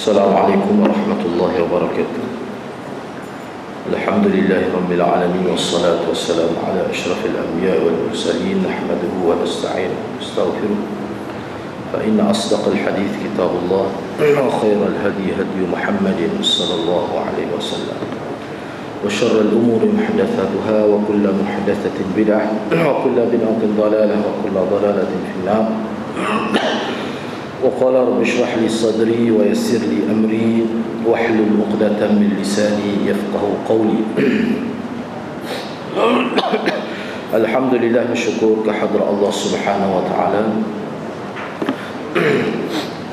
Assalamualaikum warahmatullahi wabarakatuh. Alhamdulillahi rabbil alamin wassalatu wassalamu ala asyrafil anbiya'i wal mursalin nahmaduhu wa nasta'inuhu wa nastaghfiruh. Fa inna asdaqal hadits kitabullah wa khairal hadi hadi Muhammadin sallallahu alaihi wasallam. Wa syarrul umuri muhdatsatuha wa kullu muhdatsatin bid'ah wa kullu bid'atin dhalalah wa kullu dhalalatin fin-nar. وقال رب اشرح لي صدري ويسر لي أمري واحلل عقدة من لساني يفقه قولي. Alhamdulillah, bersyukur kehadrat Allah Subhanahu wa taala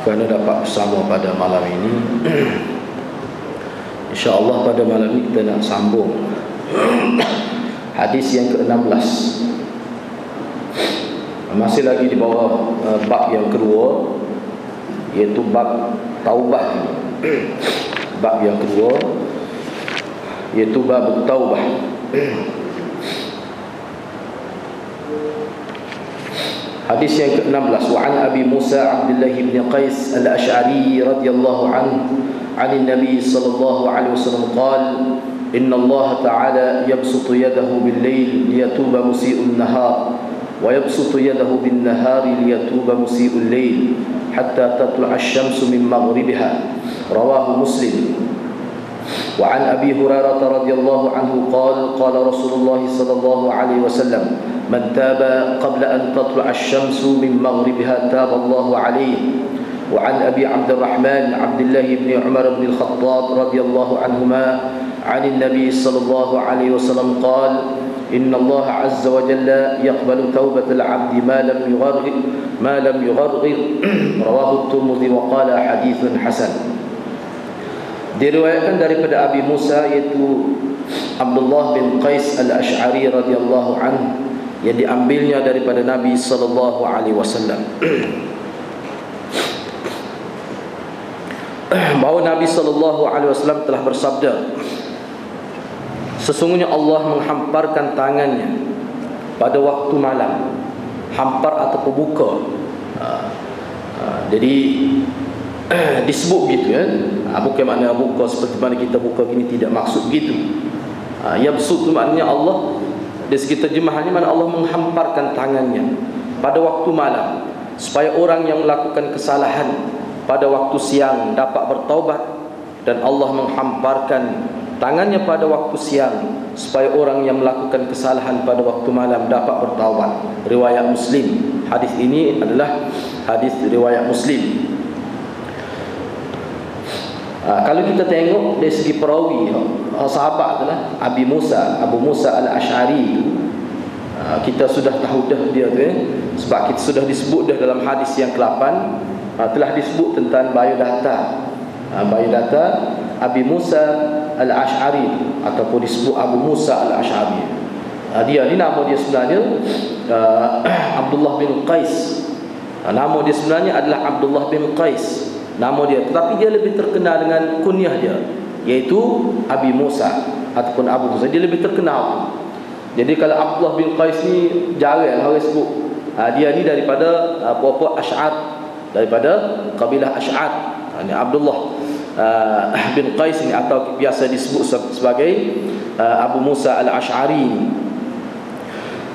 kerana dapat bersama pada malam ini. Insya-Allah pada malam ini kita nak sambung hadis yang ke-16. Masih lagi di bawah bab yang kedua, iaitu bab taubah. Bab yang kedua iaitu bab taubah. Hadis yang ke-16, wa an Abi Musa Abdullah bin Qais al-Ash'ari radhiyallahu anhu 'an an-nabi sallallahu alaihi wasallam qala inna Allah ta'ala yabsutu yadahu bil-lail liyatuba musii'un nahar wa yabsutu yadahu bin-nahari liyatuba musii'ul lail hatta tatlu'a asy-syamsu min maghribiha. Rawahu Muslim. Wa an Abi Hurairah radhiyallahu anhu qala qala Rasulullah sallallahu alaihi wasallam man taba qabla an tatlu'a asy-syamsu min maghribiha taba Allahu alaihi. Wa an Abi Abdurrahman Abdullah bin Umar bin Al-Khattab radhiyallahu anhuma 'an an-nabi sallallahu alaihi wasallam qala inna Allah azza wa jalla yaqbalu taubatal 'abdi ma lam yugharghir. Rawahu at-Tirmidzi wa qala haditsun hasan. Diriwayatkan daripada Abi Musa iaitu Abdullah bin Qais al-Ash'ari radhiyallahu anhu, yang diambilnya daripada Nabi sallallahu alaihi wasallam bahawa Nabi sallallahu alaihi wasallam telah bersabda, sesungguhnya Allah menghamparkan tangannya pada waktu malam. Hampar atau buka. Jadi disebut begitu kan. Bukan makna buka seperti mana kita buka gini, tidak maksud begitu. Yabsut itu maknanya Allah, dari segi terjemahannya mana Allah menghamparkan tangannya pada waktu malam supaya orang yang melakukan kesalahan pada waktu siang dapat bertaubat, dan Allah menghamparkan tangannya pada waktu siang supaya orang yang melakukan kesalahan pada waktu malam dapat bertaubat. Riwayat Muslim. Hadis ini adalah hadis riwayat Muslim. Kalau kita tengok dari segi perawi, sahabat adalah Abu Musa al-Ash'ari. Kita sudah tahu dah dia tu sebab kita sudah disebut dah dalam hadis yang ke-8, telah disebut tentang biodata. Biodata Abi Musa al-Ash'ari ataupun disebut Abu Musa al-Ash'ari. Dia ni nama dia sebenarnya Abdullah bin Qais. Nama dia sebenarnya adalah Abdullah bin Qais, nama dia, tetapi dia lebih terkenal dengan kunyah dia, iaitu Abi Musa ataupun Abu Musa. Dia lebih terkenal. Jadi kalau Abdullah bin Qais ni jarang orang sebut. Dia ni daripada puak-puak Ash'ar, daripada kabilah Ash'ar. Ini Abdullah bin Qais ni, atau biasa disebut sebagai Abu Musa al-Ash'ari.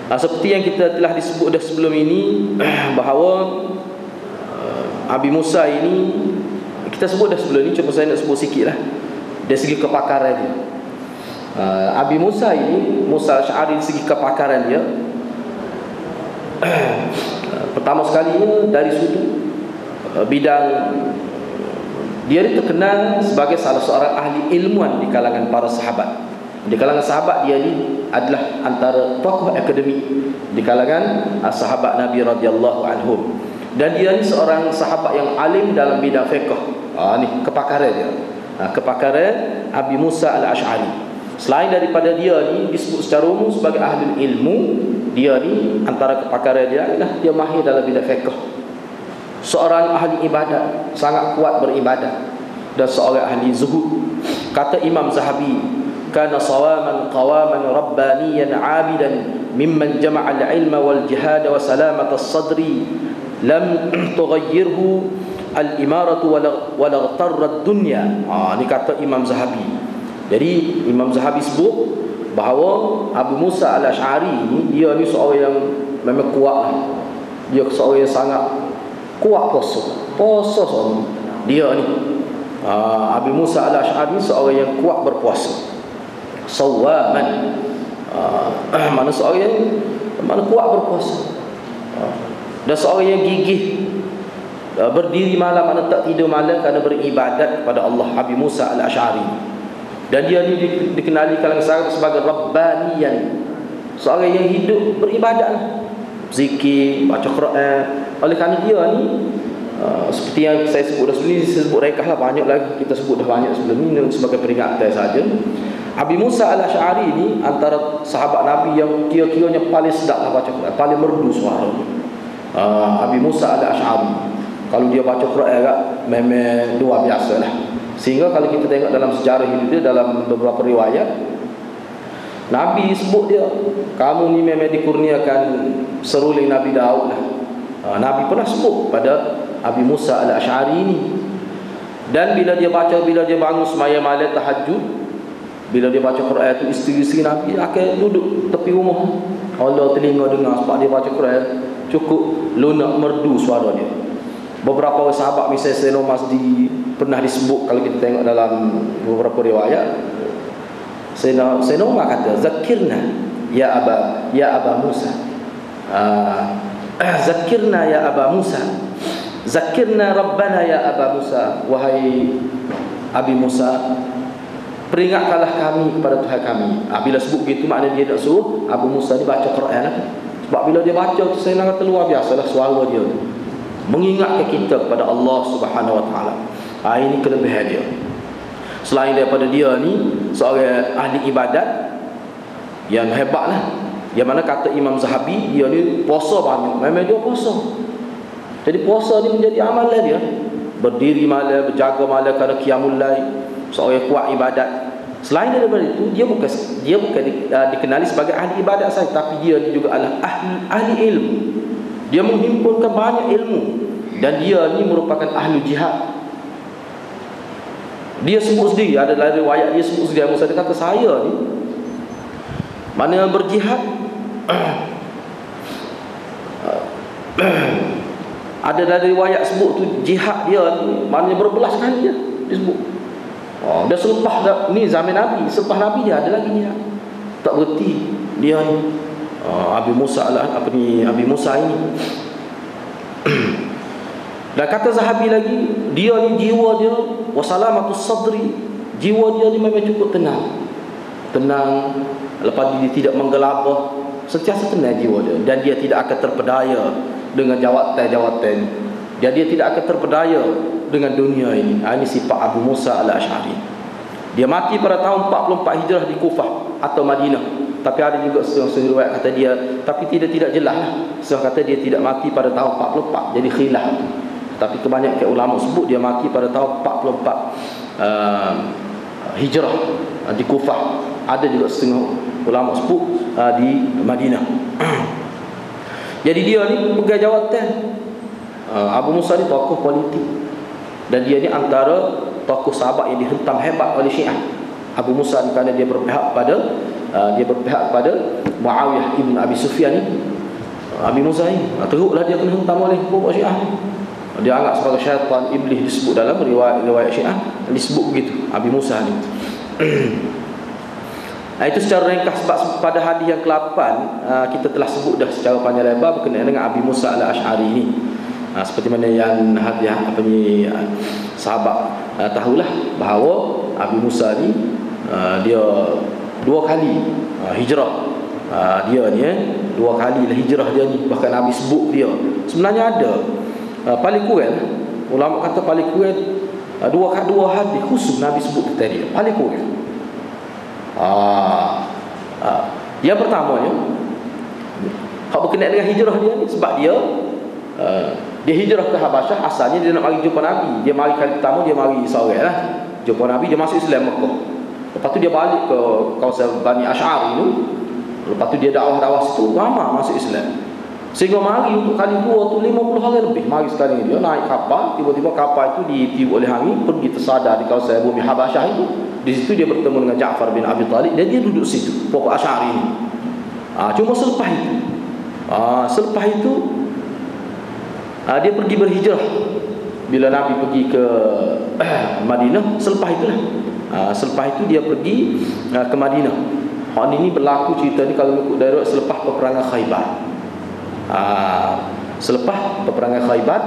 Seperti yang kita telah disebut dah sebelum ini, bahawa Abi Musa ini kita sebut dah sebelum ini, cuma saya nak sebut sikit lah dari segi kepakaran dia. Abi Musa ini, Musa al-Ash'ari, dari segi kepakaran dia, pertama sekali dari sudut bidang, dia terkenal sebagai salah seorang ahli ilmuwan di kalangan para sahabat. Di kalangan sahabat dia ni adalah antara tokoh akademik di kalangan sahabat Nabi radhiyallahu anhum. Dan dia ni seorang sahabat yang alim dalam bidang fiqh. Ni kepakaran dia. Kepakaran Abi Musa al-Ash'ari. Selain daripada dia ni disebut secara umum sebagai ahli ilmu, dia ni antara kepakaran dia adalah dia mahir dalam bidang fiqh. Seorang ahli ibadat, sangat kuat beribadat, dan seorang ahli zuhud. Kata Imam Zahabi, kana sawaman qawaman rabbaniyan 'abidan mimman jama'a al-'ilma wal jihad wa salamat as-sadri lam tughayyirhu al-imaratu wala gtarrat dunya. Ni kata Imam Zahabi. Jadi Imam Zahabi sebut bahawa Abu Musa al-Ash'ari ni, dia ni seorang yang memang kuat. Dia seorang yang sangat kuat puasa seorang dia ni. Abu Musa al-Ash'ari seorang yang kuat berpuasa, sawaman. Mana seorang yang kuat berpuasa, dan seorang yang gigih berdiri malam, mana tak tidur malam kerana beribadat kepada Allah. Abu Musa al-Ash'ari. Dan dia ni dikenali kalangan sahabat sebagai Rabbaniyan, seorang yang hidup beribadat, zikir, baca Quran. Oleh kerana dia ni seperti yang saya sebut dah sebelum ni, saya sebut rekah lah, banyak lagi kita sebut dah banyak sebelum ni sebagai peringatan saja. Abu Musa al-Ash'ari ni antara sahabat Nabi yang kira-kiranya paling sedap lah baca Quran, paling merdu suara. Abu Musa al-Ash'ari, kalau dia baca Quran memang luar biasa lah. Sehingga kalau kita tengok dalam sejarah hidup dia, dalam beberapa riwayat, Nabi sebut dia, kamu ni memang dikurniakan seruling Nabi Daud lah. Nabi pernah sebut pada Abu Musa al-Ash'ari ni. Dan bila dia baca, bila dia bangun semaya malam tahajud, bila dia baca Quran tu, isteri-isteri Nabi akan duduk tepi rumah, Allah telinga dengar sebab dia baca Quran, cukup lunak merdu suara dia. Beberapa sahabat, misalnya Sayyidina Masdi pernah disebut, kalau kita tengok dalam beberapa riwayat, Sayyidina Umar kata, zakirna ya Aba Musa, zakirna ya Aba Musa, zakirna Rabbana ya Aba Musa. Wahai Abi Musa, peringatkanlah kami kepada Tuhan kami. Bila sebut begitu, maknanya dia nak suruh Abu Musa ni baca Quran lah. Sebab bila dia baca tu, saya nak kata luar biasa lah suara dia tu, mengingatkan kita kepada Allah Subhanahu Wa Taala. Ini kelebihan dia. Selain daripada dia ni seorang ahli ibadat yang hebat lah, yang mana kata Imam Zahabi, dia ni puasa banyak. Memang dia puasa. Jadi puasa ni menjadi amalan dia. Berdiri malam, berjaga malam kerana qiyamul lail, seorang yang kuat ibadat. Selain daripada itu, dia bukan dikenali sebagai ahli ibadat saja, tapi dia juga adalah ahli ilmu. Dia menghimpunkan banyak ilmu, dan dia ni merupakan ahli jihad. Dia sebut sendiri, ada dalam riwayat dia sebut sendiri, Musa dia kata, saya ni mana berjihad ada dalam riwayat sebut tu, jihad dia ni maknanya berbelas kali dia sebut. Dia selepas ni zaman Nabi, selepas Nabi dia ada lagi jihad, tak berhenti dia ni. Abu Musa Abu Musa ini. Dan kata Zahabi lagi, dia ni jiwa dia wasalamatus sadri, jiwa dia ni memang cukup tenang. Lepas dia tidak menggelabah, sentiasa tenang jiwa dia, dan dia tidak akan terpedaya dengan jawatan. Dia tidak akan terpedaya dengan dunia ini. Ini sifat Abu Musa al-Ash'ari. Dia mati pada tahun 44 Hijrah di Kufah atau Madinah. Tapi ada juga setengah riwayat kata dia, tapi tidak jelas lah. Setengah kata dia tidak mati pada tahun 44, jadi khilaf. Tapi kebanyakan ulama sebut dia mati pada tahun 44 Hijrah di Kufah. Ada juga setengah ulama sebut di Madinah. Jadi dia ni pegang jawatan. Abu Musa ni tokoh politik, dan dia ni antara tokoh sahabat yang dihentam hebat oleh Syiah. Abu Musa ni kerana dia berpihak pada Muawiyah ibn Abi Sufyan ni. Abu Musa ni teruklah dia kena hentam oleh kelompok Syiah ni. Dia anggap sebagai syaitan, iblis, disebut dalam riwayat Syiah, disebut begitu Abu Musa ni. Itu secara ringkas, sebab pada hadis yang ke-8 kita telah sebut dah secara panjang lebar berkenaan dengan Abu Musa al-Ash'ari ni. Seperti mana yang hadiah sahabat tahulah bahawa Abu Musa ni dia 2 kali hijrah. Dia ni 2 kali lah hijrah dia ni. Bahkan Nabi sebut dia. Sebenarnya ada paling kurang, ulama kata paling kurang 2 hadis khusus Nabi sebut kita dia. Paling kurang. Yang pertamanya hak berkenaan dengan hijrah dia ni, sebab dia hijrah ke Habasyah. Asalnya dia nak mari jumpa Nabi. Dia mari kali pertama, dia mari seorang lah jumpa Nabi. Dia masuk Islam Mekah. Lepas tu dia balik ke kawasan Bani Ash'ari tu. Lepas tu dia dakwah situ, ramai masuk Islam. Sehingga mari untuk kali dua tu 50 hari lebih. Mari sekali dia naik kapal, tiba-tiba kapal itu ditiup oleh angin, pergi tersadar di kawasan bumi Habasyah itu. Di situ dia bertemu dengan Ja'far bin Abi Talib dan dia duduk situ, pokok Asy'ari ini. Cuma selepas itu dia pergi berhijrah. Bila Nabi pergi ke Madinah, selepas itu dia pergi ke Madinah. Ini berlaku cerita ni kalau ikut dari selepas peperangan Khaybar. Selepas peperangan Khaybar,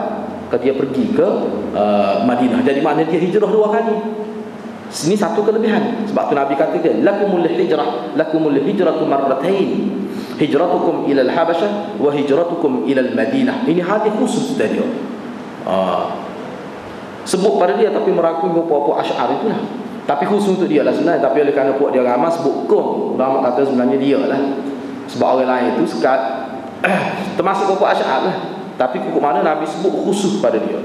dia pergi ke Madinah. Jadi maknanya dia hijrah 2 kali. Ini satu kelebihan. Sebab tu Nabi katakan, lakumul hijratu marratain. Hijratukum ila al-Habasyah wa hijratukum ila al-Madinah. Ini hadis khusus dari dia. Sebut pada dia tapi merangkumi puak-puak Asy'ari itulah. Tapi khusus untuk dia lah sebenarnya. Tapi oleh kerana puak dia ramai sebut kum, ulama kata sebenarnya dia lah. Sebab orang lain itu sekat termasuk puak Asy'ari lah. Tapi kukuk mana Nabi sebut khusus pada dia.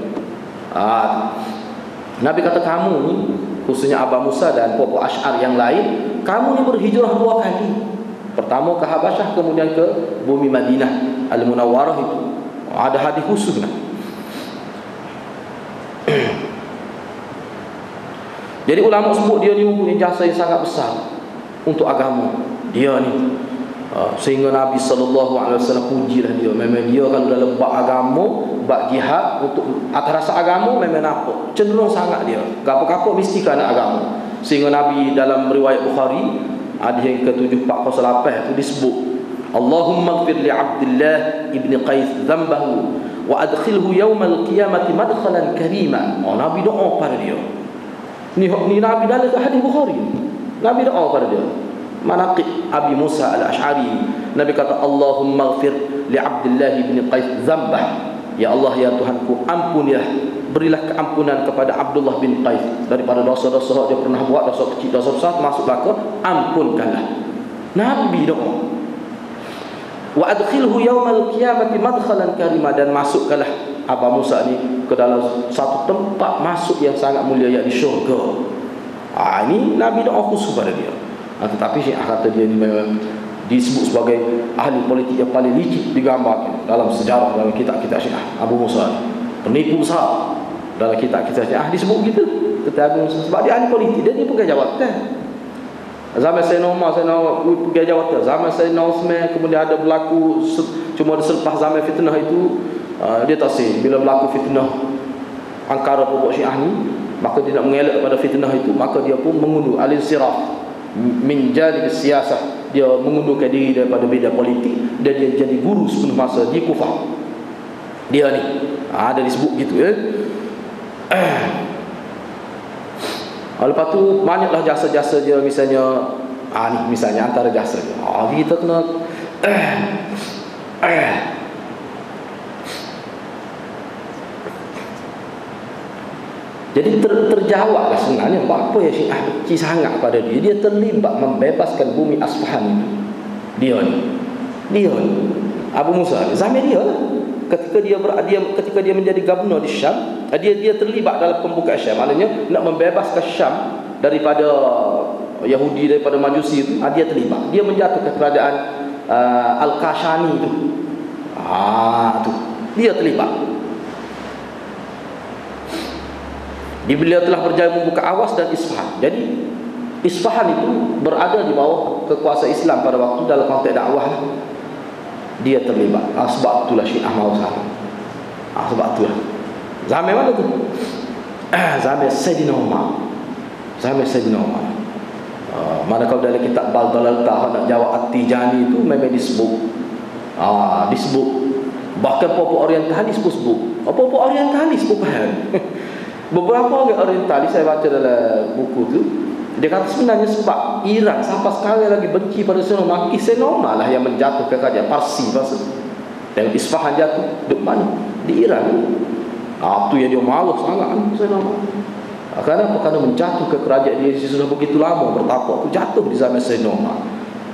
Nabi kata kamu ni, khususnya Abu Musa dan puak-puak Asy'ari yang lain, kamu ni berhijrah 2 kali. Pertama ke Habasyah, kemudian ke bumi Madinah Al-Munawwarah itu. Ada hadis khusus lah. Jadi ulama sebut dia ni mempunyai jasa yang sangat besar untuk agama. Dia ni sehingga Nabi SAW pujilah dia. Memang dia kalau dalam bab agama, bab jihad, untuk atas rasa agama memang nampak cenderung sangat dia. Gapo-gapo mesti kerana agama. Sehingga Nabi dalam riwayat Bukhari hadis yang ke-7408 itu disebut, Allahumma ighfir li Abdullah ibn Qais dhanbahu wa adkhilhu yawmal qiyamati madkhalan karima. Nabi doa pada dia. Ni Nabi dalam hadis Bukhari. Nabi doa pada dia. Manaqib Abi Musa al-Asy'ari. Nabi kata, Allahumma ighfir li Abdullah ibn Qais dhanbah. Ya Allah, ya Tuhanku, ampunilah, berilah keampunan kepada Abdullah bin Qais daripada dosa-dosa dia pernah buat, dosa kecil, dosa besar, masuk neraka, ampunkanlah. Nabi doa. Wa adkhilhu yaumal qiyamati madkhalan karima, dan masukkanlah Abu Musa ni ke dalam satu tempat masuk yang sangat mulia, iaitu syurga. Ini Nabi doa khusus pada dia. Tetapi Syiah kata dia ni memang disebut sebagai ahli politik yang paling licik digambarkan dalam sejarah, dalam kitab-kitab Syiah. Abu Musa penipu besar dalam kitab-kitab Syiah disebut gitu. Sebab dia ahli politik, dia pegang jawatan. Zaman Sayyidina Umar, pegang jawatan. Zaman Sayyidina Uthman, kemudian ada berlaku, cuma selepas zaman fitnah itu, dia tak sih bila berlaku fitnah angkara pokok Syiah ni, maka dia nak mengelak pada fitnah itu, maka dia pun mengundur al-insiraf min janib siyasah. Dia mengundurkan diri daripada bidang politik dan dia jadi guru sepenuh masa di Kufah. Dia ni ada disebut gitu ya. Lepas tu banyaklah jasa-jasa dia, misalnya ni misalnya antara jasa dia. Kita kena jadi terjawablah sebenarnya apa yang Syiah benci sangat pada dia. Dia terlibat membebaskan bumi Asfahan itu. Dia ni Abu Musa ni, zaman dia lah. Ketika dia menjadi gubernur di Syam, dia terlibat dalam pembukaan Syam. Maknanya nak membebaskan Syam daripada Yahudi, daripada Majusi itu, dia terlibat. Dia menjatuhkan kerajaan Al-Kashani itu. Tu dia terlibat. Beliau telah berjaya membuka Awas dan Isfahan. Jadi Isfahan itu berada di bawah kekuasaan Islam pada waktu dalam konteks dakwah. Dia terlibat. Sebab itulah Syiah mau sana. Sebab itulah. Zaman mana tu? Zaman Sayyidina Umar. Mana kalau dalam kitab Baldal nak jawab At-Tijani itu memang disebut. Disebut. Bahkan pokok orientalis pun sebut. Pokok orientalis pun faham. Beberapa orang orientalis saya baca dalam buku tu, dia kata sebenarnya sebab Iran sampai sekarang lagi benci pada Sayyidina Umar. Sayyidina Umar lah yang menjatuhkan kerajaan Parsi masa dan Isfahan jatuh di mana? Di Iran. Tu yang dia malu sangat Sayyidina Umar. Kenapa? Kerana menjatuhkan kerajaan dia sudah begitu lama bertapak, tu jatuh di zaman Sayyidina Umar.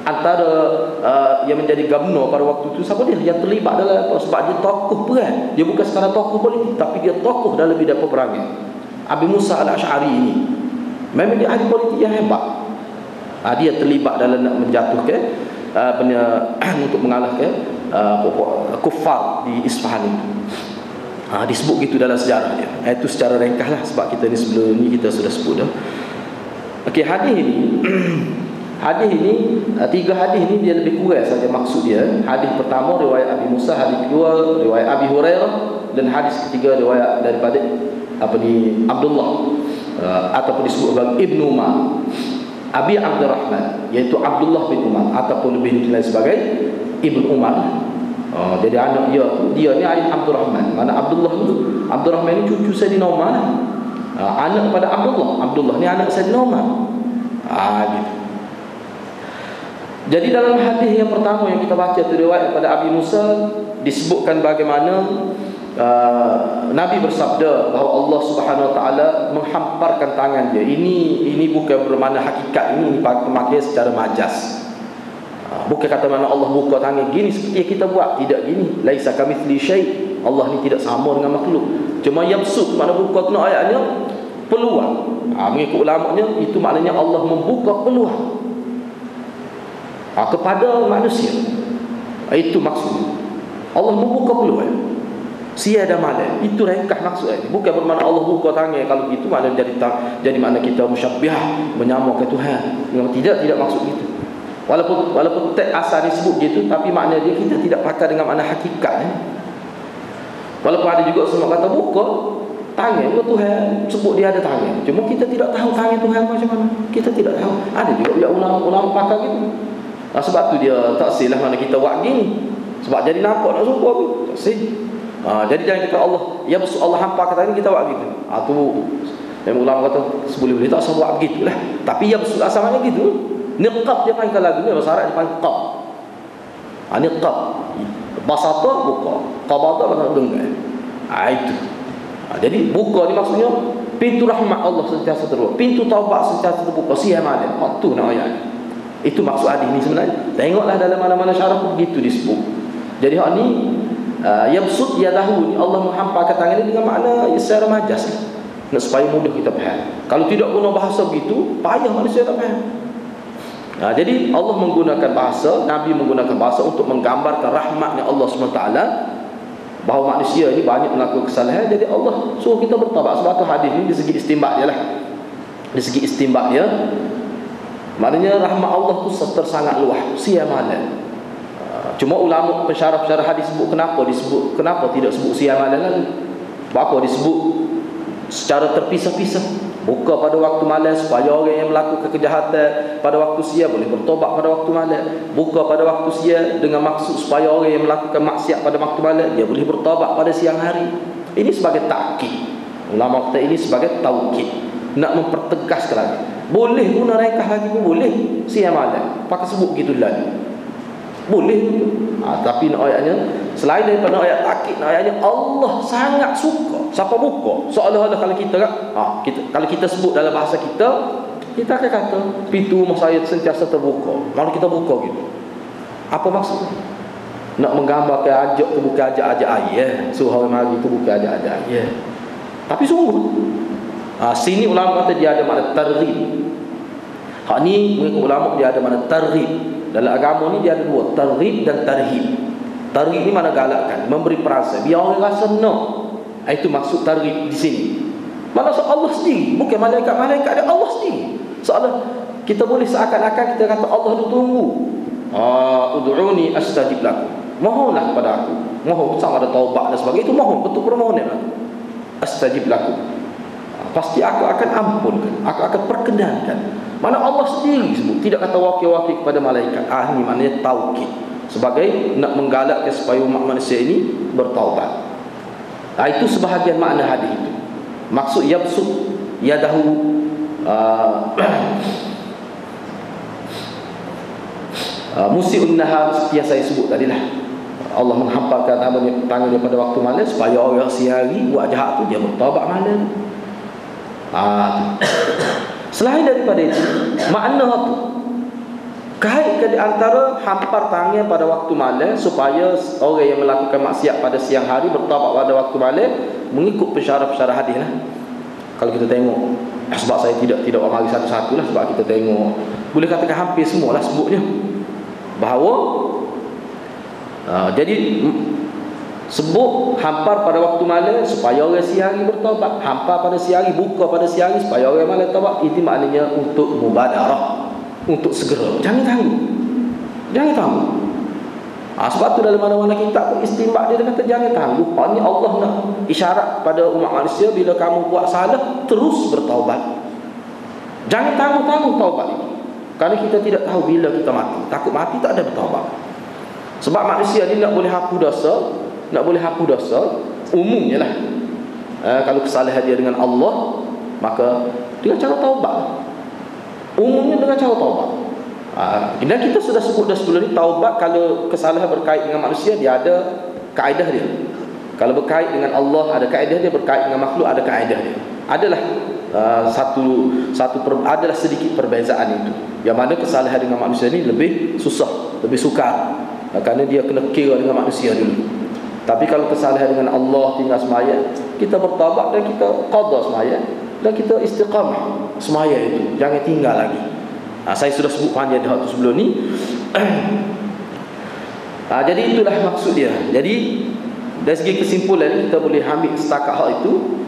Antara yang menjadi gubernur pada waktu itu siapa dia? Yang terlibat dalam, sebab dia tokoh perang. Dia bukan sekadar tokoh politik, tapi dia tokoh dalam bidang peperangan. Abi Musa al-Asy'ari ini memang dia ahli politik yang hebat. Dia terlibat dalam nak menjatuhkan untuk mengalahkan kufar di Isfahan itu. Disebut gitu dalam sejarahnya. Itu secara ringkas lah, sebab kita ni sebelum ni kita sudah sebut dah. Okey, hadis ini hadis ini, 3 hadis ni dia lebih kurang saja maksud dia. Hadis pertama riwayat Abi Musa, hadis kedua riwayat Abi Hurairah, dan hadis ketiga riwayat daripada Abdullah, ataupun disebut sebagai Ibnu Umar, Abi Abdurrahman, iaitu Abdullah bin Umar, ataupun lebih dikenal sebagai Ibnu Umar. Jadi anak dia ni ayat Abdurrahman. Mana Abdullah ni, Abdurrahman ni cucu Sayyidina Umar, anak pada Abdullah ni anak Sayyidina Umar. Gitu. Jadi dalam hadis yang pertama yang kita baca tu, riwayat daripada Abi Musa, disebutkan bagaimana Nabi bersabda bahawa Allah Subhanahu Wa Taala menghamparkan tangan dia. Ini bukan bermakna hakikat, ini dipakai secara majas. Bukan kata mana Allah buka tangan gini seperti yang kita buat, tidak gini. Laisa kamitsli syai'. Allah ni tidak sama dengan makhluk. Cuma yabsut, mana buka kena ayatnya peluang. Mengikut ulamanya itu maknanya Allah membuka peluang kepada manusia. Itu maksudnya. Allah membuka peluang siang dan malam. Itu ringkas maksudnya. Bukan bermakna Allah buka tangan. Kalau gitu makna jadi makna kita musyabbihah, menyamakan Tuhan. Tidak maksud gitu. Walaupun teks asal disebut gitu, tapi makna dia kita tidak pakai dengan makna hakikat. Walaupun ada juga semua kata buka tangan Tuhan, sebut dia ada tangan. Cuma kita tidak tahu tangan Tuhan macam mana. Kita tidak tahu. Ada juga ulama pakai gitu. Sebab tu dia tak sillah mana kita buat gini. Sebab jadi nampak nak sumpah tu. Tak sil. Jadi jangan kita Allah, ya besul Allah hampa kata ni kita buat gitu. Tu memang ulama kata sebboleh-boleh tak usah buat begitulah. Tapi ya besul asalnya gitu. Niqab dia panggil lagu ni, bahasa Arab dia panggil qab. Niqab. Basata buka, qabada mana dengar. Itu. Jadi buka ni maksudnya pintu rahmat Allah sentiasa terbuka, pintu taubat sentiasa terbuka siang malam. Tu nak ayat. Itu maksud hadis ni sebenarnya. Tengoklah dalam mana-mana syarah begitu disebut. Jadi hak ni yabsut yadahu ni, Allah menghamparkan tangan ni dengan makna secara majas, supaya mudah kita faham. Kalau tidak guna bahasa begitu, payah manusia tak faham. Jadi Allah menggunakan bahasa, Nabi menggunakan bahasa untuk menggambarkan rahmatnya Allah SWT, bahawa manusia ini banyak melakukan kesalahan. Jadi Allah suruh kita bertaubat. Sebab tu hadis ni di segi istinbat dia lah. Di segi istinbat dia, maknanya rahmat Allah tu tersangat luas siang malam. Cuma ulama pensyarah hadis sebut kenapa tidak sebut siang malam lagi. Apa disebut secara terpisah-pisah. Buka pada waktu malam supaya orang yang melakukan kejahatan pada waktu siang boleh bertobat pada waktu malam. Buka pada waktu siang dengan maksud supaya orang yang melakukan maksiat pada waktu malam dia boleh bertobat pada siang hari. Ini sebagai takkid. Ulama kata ini sebagai taukid, nak mempertegaskan lagi. Boleh guna ringkas lagi pun boleh siang malam. Pakai sebut gitulah. Boleh. Tapi ayatnya selain daripada ayat takkid, ayatnya Allah sangat suka siapa buka. Seolah-olah kalau kita kalau kita sebut dalam bahasa kita akan kata pintu rumah saya sentiasa terbuka. Kalau kita buka gitu, apa maksudnya? Nak menggambarkan ajak tu bukan ajak-ajak ayat. Suruh orang mari tu bukan ajak-ajak ayat. Tapi sungguh sini ulama kata dia ada makna targhib. Hak ni mengikut ulama dia ada makna targhib. Dalam agama ni dia ada dua, targhib dan tarhib. Targhib ni mana galakkan, memberi perasa, biar orang rasa nak. Itu maksud targhib di sini. Mana Allah sendiri, bukan malaikat dia, Allah sendiri. Soalnya kita boleh seakan-akan kita kata Allah tu tunggu. Ud'uni astajib lakum. Mohonlah kepada aku. Mohon sama ada taubat dan sebagainya, itu mohon, betul permohonan. Astajib lakum. Pasti aku akan ampunkan, aku akan perkenankan. Mana Allah sendiri sebut, tidak kata wakil-wakil kepada malaikat. Ini maknanya taukid, sebagai nak menggalakkan supaya umat manusia ini bertaubat. Itu sebahagian makna hadis itu. Maksud yabsut yadahu musi'un nahar, seperti yang saya sebut tadi lah. Allah menghamparkan tangannya pada waktu malam supaya orang siang hari buat jahat tu dia bertaubat malam. Selain daripada itu, makna tu kaitkan di antara hampar tangan pada waktu malam supaya orang yang melakukan maksiat pada siang hari bertaubat pada waktu malam, mengikut pensyarah-pensyarah hadis lah. Kalau kita tengok, sebab saya tidak mari satu-satu lah, sebab kita tengok boleh katakan hampir semualah sebutnya bahawa Jadi sebut hampar pada waktu malam supaya orang siang hari bertaubat, hampar pada siang hari, buka pada siang hari supaya orang malam taubat. Itu maknanya untuk mubadarah, untuk segera. Jangan tangguh. Jangan tangguh. Sebab tu dalam mana-mana kitab pun istinbat dia kata jangan tangguh. Maknanya Allah nak isyarat pada umat manusia, bila kamu buat salah terus bertaubat. Jangan tangguh-tangguh taubat ini. Kerana kita tidak tahu bila kita mati. Takut mati tak ada bertaubat. Sebab manusia ni nak boleh hapus dosa, umumnya lah. Kalau kesalahan dia dengan Allah, maka dengan cara taubat. Umumnya dengan cara taubat. Dan kita sudah sebut dah sebelum ni, taubat kalau kesalahan berkait dengan manusia, dia ada kaedah dia. Kalau berkait dengan Allah, ada kaedah dia. Berkait dengan makhluk, ada kaedah dia. Adalah adalah sedikit perbezaan itu. Yang mana kesalahan dengan manusia ni lebih susah, lebih sukar, kerana dia kena kira dengan manusia dulu. Tapi kalau kesalahan dengan Allah, tinggal semaya, kita bertaubat dan kita qada semaya, dan kita istiqamah semaya itu, jangan tinggal lagi. Saya sudah sebut panjang dah sebelum ni. Jadi itulah maksud dia. Jadi dari segi kesimpulan, kita boleh ambil setakat hal itu,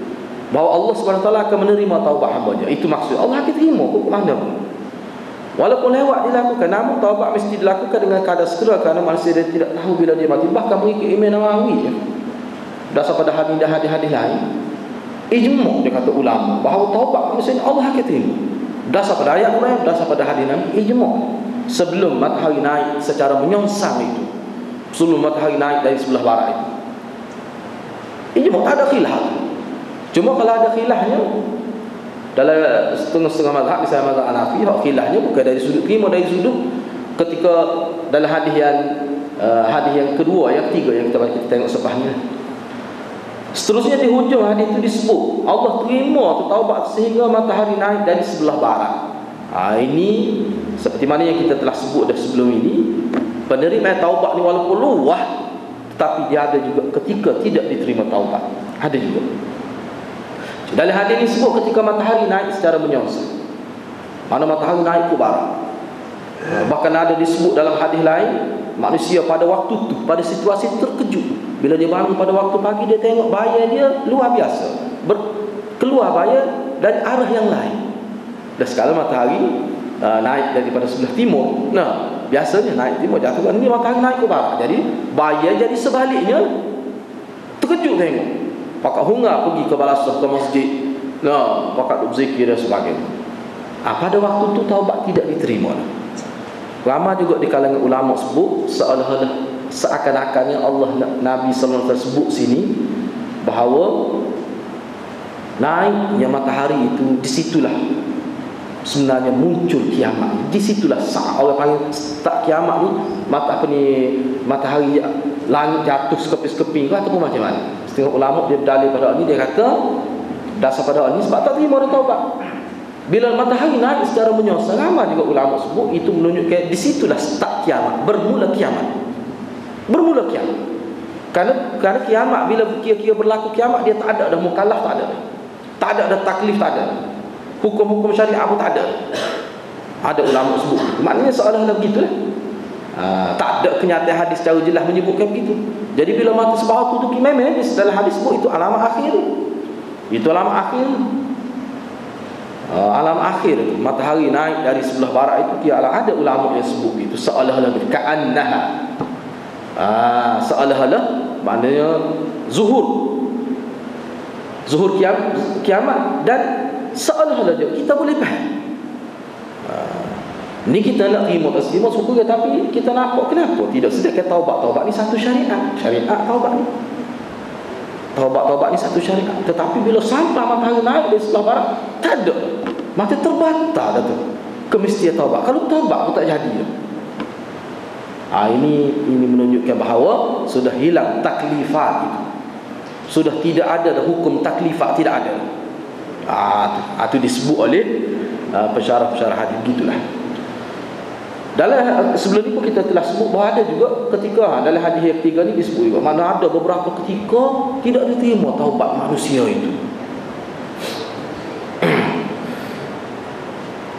bahawa Allah SWT akan menerima taubat hamba-Nya. Itu maksud Allah akan terima ke mana pun. Walaupun lewat dilakukan, namun taubat mesti dilakukan dengan kadar segera, kerana manusia dia tidak tahu bila dia mati. Bahkan mengikut Imam Nawawi, dasar pada hadis-hadis lain, ijma' dia kata ulama bahawa taubat manusia ini Allah akan terima. Dasar pada ayat Quran, dasar pada hadis Nabi, ijma'. Sebelum matahari naik secara menyongsang itu, sebelum matahari naik dari sebelah barat itu, ijma', tak ada khilaf. Cuma kalau ada khilafnya dalam setengah-setengah mazhab, misalnya mazhab Hanafi, khilafnya bukan dari sudut terima, dari sudut ketika dalam hadis yang kedua, yang ketiga yang kita tengok selepas ni. Seterusnya di hujung hadis itu disebut Allah terima taubat sehingga matahari naik dari sebelah barat. Ini seperti mana yang kita telah sebut dah sebelum ini, penerima taubat ni walaupun luah, tetapi dia ada juga ketika tidak diterima taubat. Ada juga. Dalam hadis ini sebut ketika matahari naik secara menyongsong. Mana matahari naik ke barat. Bahkan ada disebut dalam hadis lain, manusia pada waktu tu, pada situasi terkejut. Bila dia bangun pada waktu pagi, dia tengok bahaya dia luar biasa, keluar bahaya dari arah yang lain. Dan sekarang matahari naik daripada sebelah timur. Biasanya naik timur, jatuh ini matahari naik ke barat. Jadi bahaya jadi sebaliknya. Terkejut tengok. Pakat hungar pergi ke balasah, ke masjid, pakat berzikir dan sebagainya. Pada waktu tu taubat tidak diterima. Lama juga di kalangan ulama sebut seolah-olah seakan-akannya Allah, Nabi SAW sebut sini bahawa naiknya matahari itu, disitulah sebenarnya muncul kiamat. Disitulah saat orang panggil tak kiamat ni, matahari langit jatuh sekeping-sekeping ke ataupun macam mana. Setengah ulama dia berdalil pada ini, dia kata dasar pada ini sebab tak terima dia taubat. Bila matahari naik secara menyongsong, ramai juga ulama sebut itu menunjukkan disitulah start kiamat, bermula kiamat. Bermula kiamat. Kerana kiamat, bila kira-kira berlaku kiamat, dia tak ada dah mukallaf, tak ada. Tak ada dah taklif, tak ada. Hukum-hukum syariah pun tak ada. Ada ulama sebut. Maknanya seolah-olah begitulah. Tak ada kenyataan hadis secara jelas menyebutkan begitu. Jadi bila mati sebab itu memang dalam hadis sebut itu alamat akhir. Itu alamat akhir. Alamat akhir itu matahari naik dari sebelah barat itu, ada ulama yang sebut itu seolah-olah ka'annaha. Seolah-olah maknanya zuhur kiamat, dan seolah-olah kita boleh faham. Ni kita nak terima terima syukur, tapi kita nampak kenapa tidak sedekah taubat ni satu syariat taubat ni satu syariat. Tetapi bila sampai matahari naik dari sebelah barat, tak ada, mati terbatal dah tu kemestian taubat. Kalau taubat pun tak jadi. Ini menunjukkan bahawa sudah hilang taklifat itu. Sudah tidak ada hukum taklifat, tidak ada. Itu disebut oleh pensyarah-pensyarah hadis, gitulah. Dalam sebelum ni pun kita telah sebut bahawa ada juga ketika dalam hadis yang ketiga ni disebut juga, mana ada beberapa ketika tidak diterima taubat manusia itu.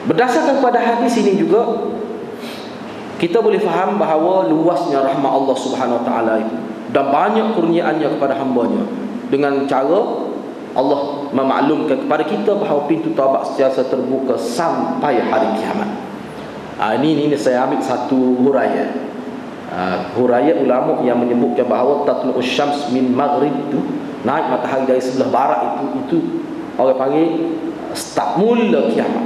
Berdasarkan pada hadis ini juga kita boleh faham bahawa luasnya rahmat Allah Subhanahu Wa Taala itu dan banyak kurniaannya kepada hamba-Nya, dengan cara Allah memaklumkan kepada kita bahawa pintu taubat sentiasa terbuka sampai hari kiamat. Ini saya ambil satu huraian. Huraian ulama yang menyebutkan bahawa tatlu'us syams min maghrib itu, naik matahari dari sebelah barat itu orang panggil start mula kiamat.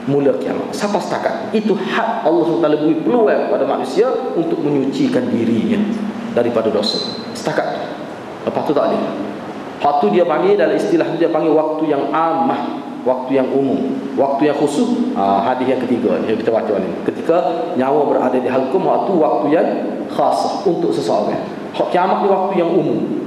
Mula kiamat. Sampai setakat itu hak Allah SWT beri peluang kepada manusia untuk menyucikan dirinya daripada dosa. Setakat. Lepas tu tak ada. Waktu dia panggil, dalam istilah dia panggil waktu yang amah, waktu yang umum, waktu yang khusus. Hadis yang ketiga yang kita baca ni, ketika nyawa berada di halqum, waktu yang khas untuk seseorang. Hak kiamat ni waktu yang umum.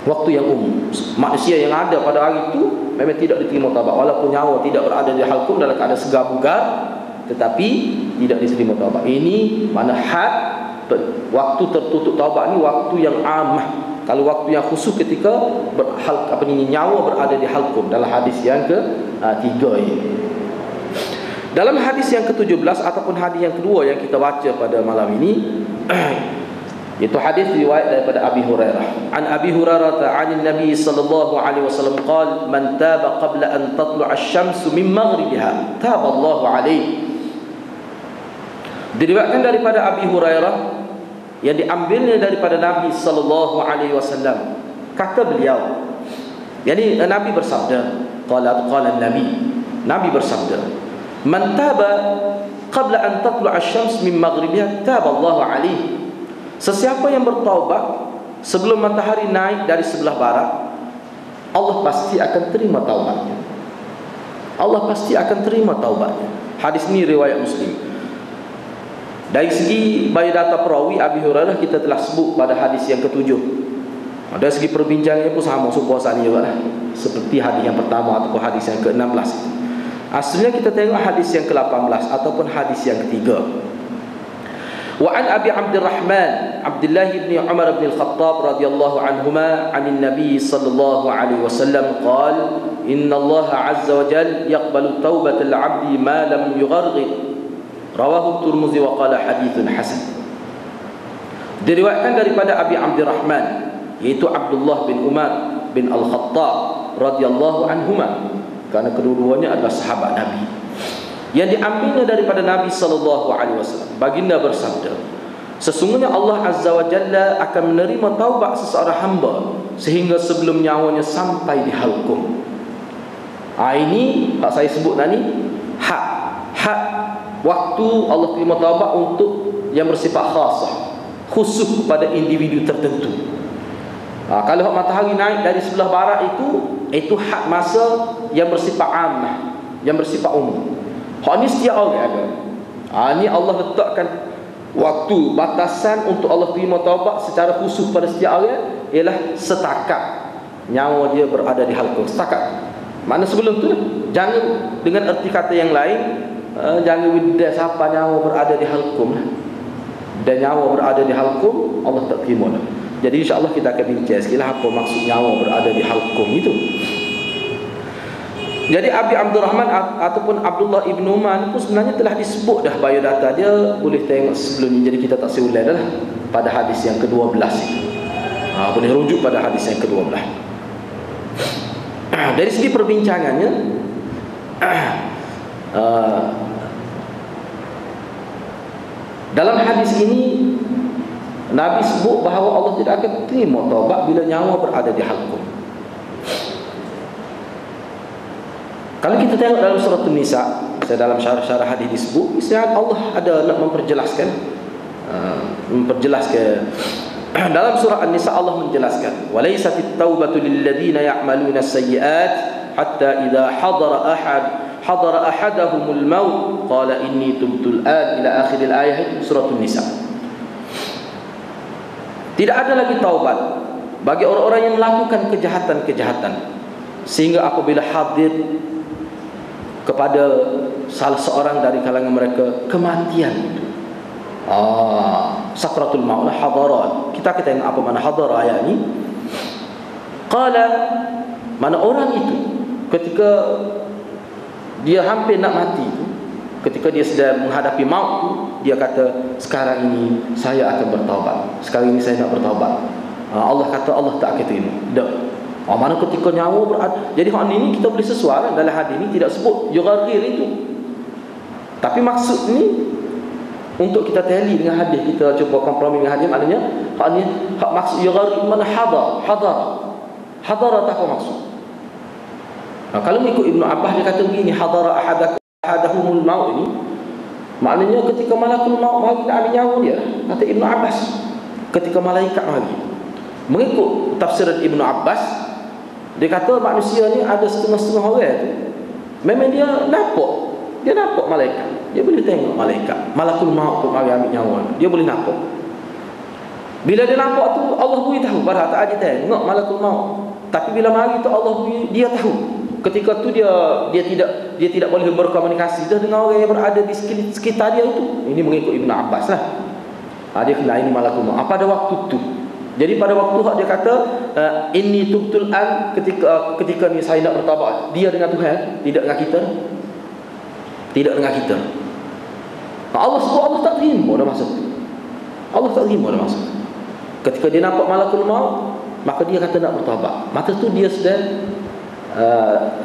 Waktu yang umum. Manusia yang ada pada hari itu memang tidak diterima taubat, walaupun nyawa tidak berada di halqum dalam keadaan segar bugar, tetapi tidak diterima taubat. Ini mana had waktu tertutup taubat ni waktu yang amah. Kalau waktu yang khusus ketika nyawa berada di halqum, dalam hadis yang ketiga ini. Dalam hadis yang ke-17 ataupun hadis yang kedua yang kita baca pada malam ini, itu hadis riwayat daripada Abi Hurairah. An Abi Hurairah 'an Nabi sallallahu alaihi wasallam qala man taba qabla an tatlu'a asy-syamsu min maghribiha taba Allahu alaihi. Diriwayatkan daripada Abi Hurairah yang diambilnya daripada Nabi sallallahu alaihi wasallam, kata beliau, yakni Nabi bersabda, qala Nabi bersabda, man taba qabla an tatlu'a asy-syams min maghribiha taba Allahu alaihi. Sesiapa yang bertaubat sebelum matahari naik dari sebelah barat, Allah pasti akan terima taubatnya. Allah pasti akan terima taubatnya. Hadis ini riwayat Muslim. Dari segi biodata perawi Abi Hurairah kita telah sebut pada hadis yang ke-7. Dari segi perbincangannya pun sama sukuasanya juga lah, seperti hadis yang pertama ataupun hadis yang ke-16. Asalnya kita tengok hadis yang ke-18 ataupun hadis yang ketiga. Wa an Abi Abdurrahman Abdullah bin Umar bin Al-Khattab radhiyallahu anhuma 'anil Nabi sallallahu alaihi wasallam qala inna Allah 'azza wa jalla yaqbalu taubatal 'abdi ma lam yugharghir. Rawahu Tirmizi wa qala haditsun hasan. Diriwayatkan daripada Abi Abdurrahman, yaitu Abdullah bin Umar bin Al-Khattab radhiyallahu anhuma, kerana kedua-duanya adalah sahabat Nabi. Yang diambilnya daripada Nabi sallallahu alaihi wasallam, baginda bersabda, sesungguhnya Allah Azza wa Jalla akan menerima taubat seseorang hamba sehingga sebelum nyawanya sampai di halqum. Ini tak saya sebut tadi, hak waktu Allah terima taubat untuk yang bersifat khasah, khusus kepada individu tertentu. Kalau matahari naik dari sebelah barat itu hak masa yang bersifat ammah, yang bersifat umum. Hak ni setiap orang ada. Ini Allah letakkan waktu batasan untuk Allah terima taubat secara khusus pada setiap orang, ialah setakat nyawa dia berada di halqum. Setakat. Mana sebelum tu jangan dengan erti kata yang lain, jangan widdah siapa nyawa berada di halqum. Dan nyawa berada di halqum Allah tak terima dah. Jadi insya-Allah kita akan bincang sekilas apa maksud nyawa berada di halqum itu. Jadi Abi Abdurrahman ataupun Abdullah ibn Umar pun sebenarnya telah disebut dah biodata dia, boleh tengok sebelum ni. Jadi kita tak seulang dah pada hadis yang ke-12 itu. Boleh rujuk pada hadis yang ke-12. Dari segi perbincangannya, dalam hadis ini Nabi sebut bahawa Allah tidak akan terima taubat bila nyawa berada di halqum. Kalau kita tengok dalam surah An-Nisa, dalam syarah-syarah hadis disebut, misalnya Allah ada nak memperjelaskan dalam surah An-Nisa Allah menjelaskan, walaisatit taubatu lil ladzina ya'maluna as-sayyi'at hatta idza hadara ahadahumul maut qala inni tubtul an ila akhir al-ayah, surah An-Nisa. Tidak ada lagi taubat bagi orang-orang yang melakukan kejahatan-kejahatan sehingga apabila hadir kepada salah seorang dari kalangan mereka kematian itu, sakratul maut, hadarat. Kita tengok apa makna hadara ayat ini. Qala, mana orang itu ketika dia hampir nak mati itu, ketika dia sedang menghadapi maut, dia kata sekarang ini saya akan bertaubat, sekarang ini saya nak bertaubat. Allah kata Allah tak akan terima. Tak. Mana ketika nyawa berada. Jadi hal ini kita boleh sesuai dalam hadis ini tidak sebut yugharghir itu. Tapi maksud ni untuk kita tally dengan hadis, kita cuba kompromi dengan hadis, maknanya hal ni hak maksud yugharghir mana hadar tak apa maksud. Kalau mengikut Ibnu Abbas dia kata begini, hadara ahadahumul maut ini maknanya ketika malakul maut mari nak ambil nyawa dia. Kata Ibnu Abbas ketika malaikat mari. Mengikut tafsiran Ibnu Abbas dia kata manusia ni ada setengah-setengah orang tu memang dia nampak malaikat, dia boleh tengok malaikat, malakul maut tu mari ambil nyawa dia boleh nampak. Bila dia nampak tu Allah beri tahu, padahal tak ada tengok malakul maut, tapi bila mari tu Allah beri dia tahu. Ketika tu dia tidak boleh berkomunikasi dah dengan orang yang berada di sekitar dia itu. Ini mengikut Ibnu Abbas lah. Dia kena ini malakul maut pada waktu tu. Jadi pada waktu dia kata inni tubtul an, ketika ni saya nak bertaubat, dia dengan Tuhan, tidak dengan kita. Tidak dengan kita. Allah sebut Allah tak terima dah masa tu. Allah tak terima dah masa tu. Ketika dia nampak malakul maut, maka dia kata nak bertaubat. Maka tu dia sedang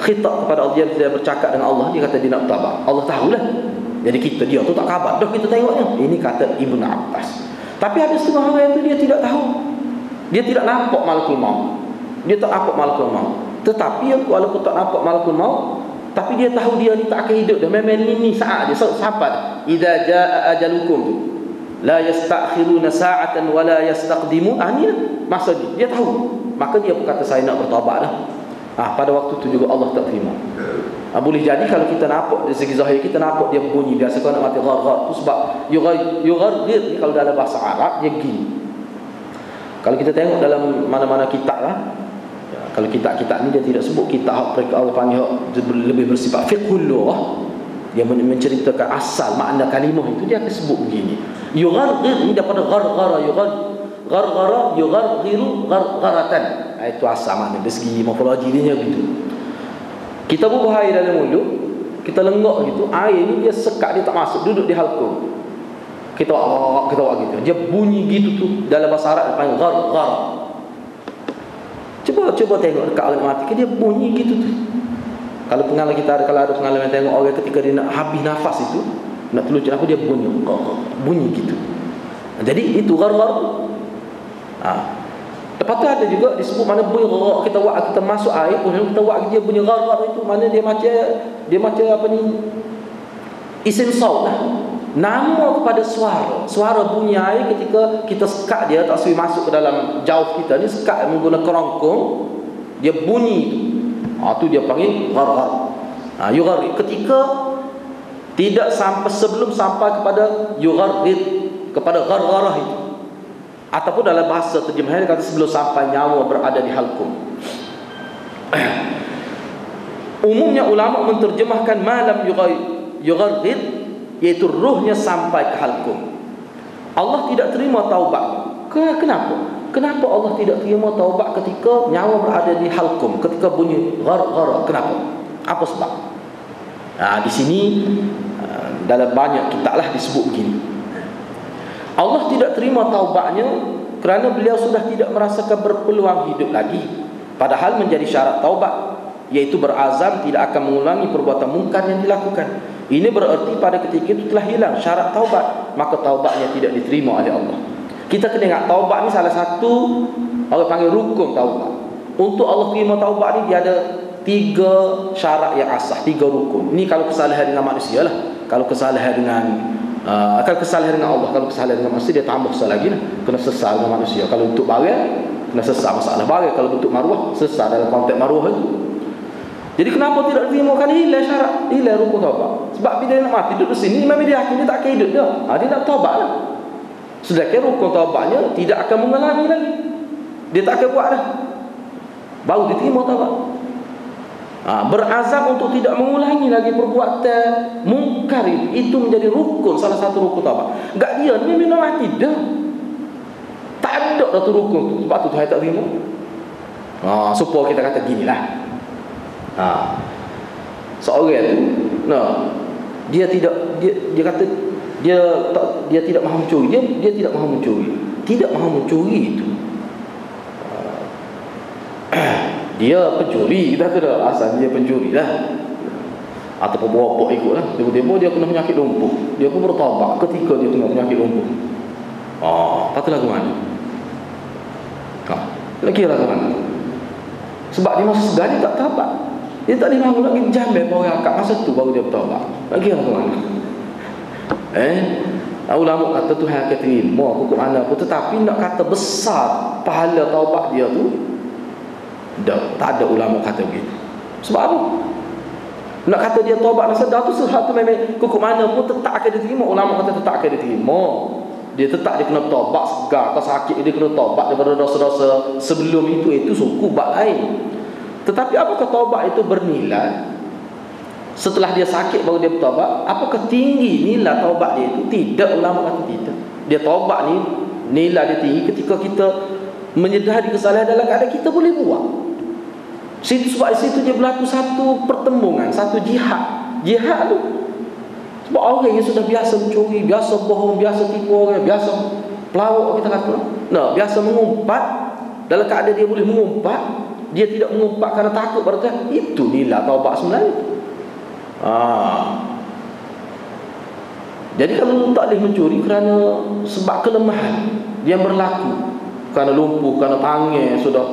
khitab kepada Allah, dia bercakap dengan Allah, dia kata dia nak bertaubat. Allah tahulah. Jadi dia tu tak khabar dah kita tengoknya. Ini kata Ibnu Abbas. Tapi ada setengah orang tu dia tidak tahu. Dia tidak nampak malakul maut. Dia tak nampak malakul maut. Tetapi walaupun tak nampak malakul maut, tapi dia tahu dia ni tak akan hidup dah. Memang ni saat dia sampai. Idza jaa ajalukum tu la yastakhiruna sa'atan wa la yastaqdimun. Ni maksud dia tahu. Maka dia berkata saya nak bertaubat dah. Pada waktu tu juga Allah tak terima. Boleh jadi kalau kita nampak dari segi zahir kita nampak dia bunyi biasa kalau nak mati gharghar tu sebab yugharghir ni kalau dalam bahasa Arab dia gini. Kalau kita tengok dalam mana-mana kitab lah, kalau kitab-kitab ni dia tidak sebut kitab mereka Allah panggil lebih bersifat fiqhul lughah, dia menceritakan asal makna kalimah itu, dia akan sebut begini. Yugharghir ni daripada gharghara, gharghara yugharghiru ghargharatan. Itu asal makna dari segi morfologi dia begitu. Kita bubuh air dalam mulut, kita lenggak gitu, air ni dia sekat, dia tak masuk, duduk di halkum. Kita buat gitu. Dia bunyi gitu tu dalam bahasa Arab panggil gharghar. Cuba tengok dekat orang mati, dia bunyi gitu tu. Kalau pengalaman kita ada, kalau ada pengalaman tengok orang ketika dia nak habis nafas itu, nak telucur apa dia bunyi gitu. Jadi itu gharghar. Lepas tu ada juga disebut mana bunyi gharghar, kita masuk air pun kita buat dia bunyi gharghar itu, mana dia macam apa ni? Isim saut lah. Nama kepada suara bunyi air ketika kita sekat dia tak sui masuk ke dalam jauh kita ni, sekat menggunakan kerongkong, dia bunyi tu. Tu dia panggil gharghar. Yugharghir ketika tidak sampai sebelum sampai kepada yugharghir, kepada ghargharah itu. Ataupun dalam bahasa terjemahan dia kata sebelum sampai nyawa berada di halkum. Umumnya ulama menterjemahkan malam yugharghir, iaitu ruhnya sampai ke halkum. Allah tidak terima taubat. Kenapa? Kenapa Allah tidak terima taubat ketika nyawa berada di halkum, ketika bunyi gharghara? Kenapa? Apa sebab? Di sini dalam banyak kitab lah disebut begini. Allah tidak terima taubatnya kerana beliau sudah tidak merasakan berpeluang hidup lagi. Padahal menjadi syarat taubat, iaitu berazam tidak akan mengulangi perbuatan mungkar yang dilakukan. Ini bererti pada ketika itu telah hilang syarat taubat, maka taubatnya tidak diterima oleh Allah. Kita kena ingat taubat ni salah satu orang panggil rukun taubat. Untuk Allah terima taubat ni dia ada 3 syarat yang asas, 3 rukun. Ini kalau kesalahan dengan manusia lah. Kalau kesalahan dengan Allah, kalau kesalahan dengan manusia dia tambah sesal lagi lah. Kena sesal dengan manusia. Kalau untuk barang kena sesal masalah barang. Kalau bentuk maruah sesal dalam konteks maruah itu. Jadi kenapa tidak terima? Kan hilang syarat, hilang rukun taubat. Sebab bila dia nak mati duduk di sini, memang dia yakin dia tak akan hidup dah. Dia nak taubat lah. Sedangkan rukun taubatnya tidak akan mengulangi lagi. Dia tak akan buat dah. Baru diterima taubat. Berazam untuk tidak mengulangi lagi perbuatan mungkar itu menjadi rukun, salah satu rukun taubat. Enggak dia ni memang mati dah. Tak ada dah tu rukun tu. Sebab tu Tuhan tak terima. Supaya kita kata ginilah. Seorang tu dia tidak dia kata dia tidak mahu mencuri, dia tidak mahu mencuri. Tidak mahu mencuri itu dia pencuri, kita kena asal dia pencuri lah, ataupun berapa ikut lah. Tiba-tiba dia kena penyakit lumpuh, dia pun bertaubat ketika dia kena penyakit lumpuh. Patutlah ke mana? Kira-kira ke mana? Sebab dia masa segar dia tak taubat, dia tak mahu lagi jambil bahawa akak masa tu baru dia bertaubat. Kira-kira ke mana? Ulama kata Tuhan akan terima hukum anak pun, tetapi nak kata besar pahala taubat dia tu, tak ada ulama kata begitu. Sebab apa? Nak kata dia taubat dan sedar tu sesuatu memang hukum mana pun tetap akan diterima. Ulama kata tetap akan diterima. Dia tetap dia kena taubat segar. Kalau sakit dia kena taubat daripada dosa-dosa sebelum itu suku bab lain. Tetapi apakah taubat itu bernilai? Setelah dia sakit baru dia bertaubat, apakah tinggi nilai taubat dia itu? Tidak, ulama kata tidak. Dia taubat ni nilai dia tinggi ketika kita menyedari kesalahan dalam keadaan kita boleh buat. Sebab situ dia berlaku satu pertembungan, satu jihad. Jihad tu sebab orang yang sudah biasa mencuri, biasa bohong, biasa tipu orang, biasa pelawak kita kata, biasa mengumpat, dalam keadaan dia boleh mengumpat, dia tidak mengumpat kerana takut pada Tuhan. Itu nilai taubat sebenarnya. Jadi kalau tak boleh mencuri kerana sebab kelemahan yang berlaku, kerana lumpuh, kerana tangan sudah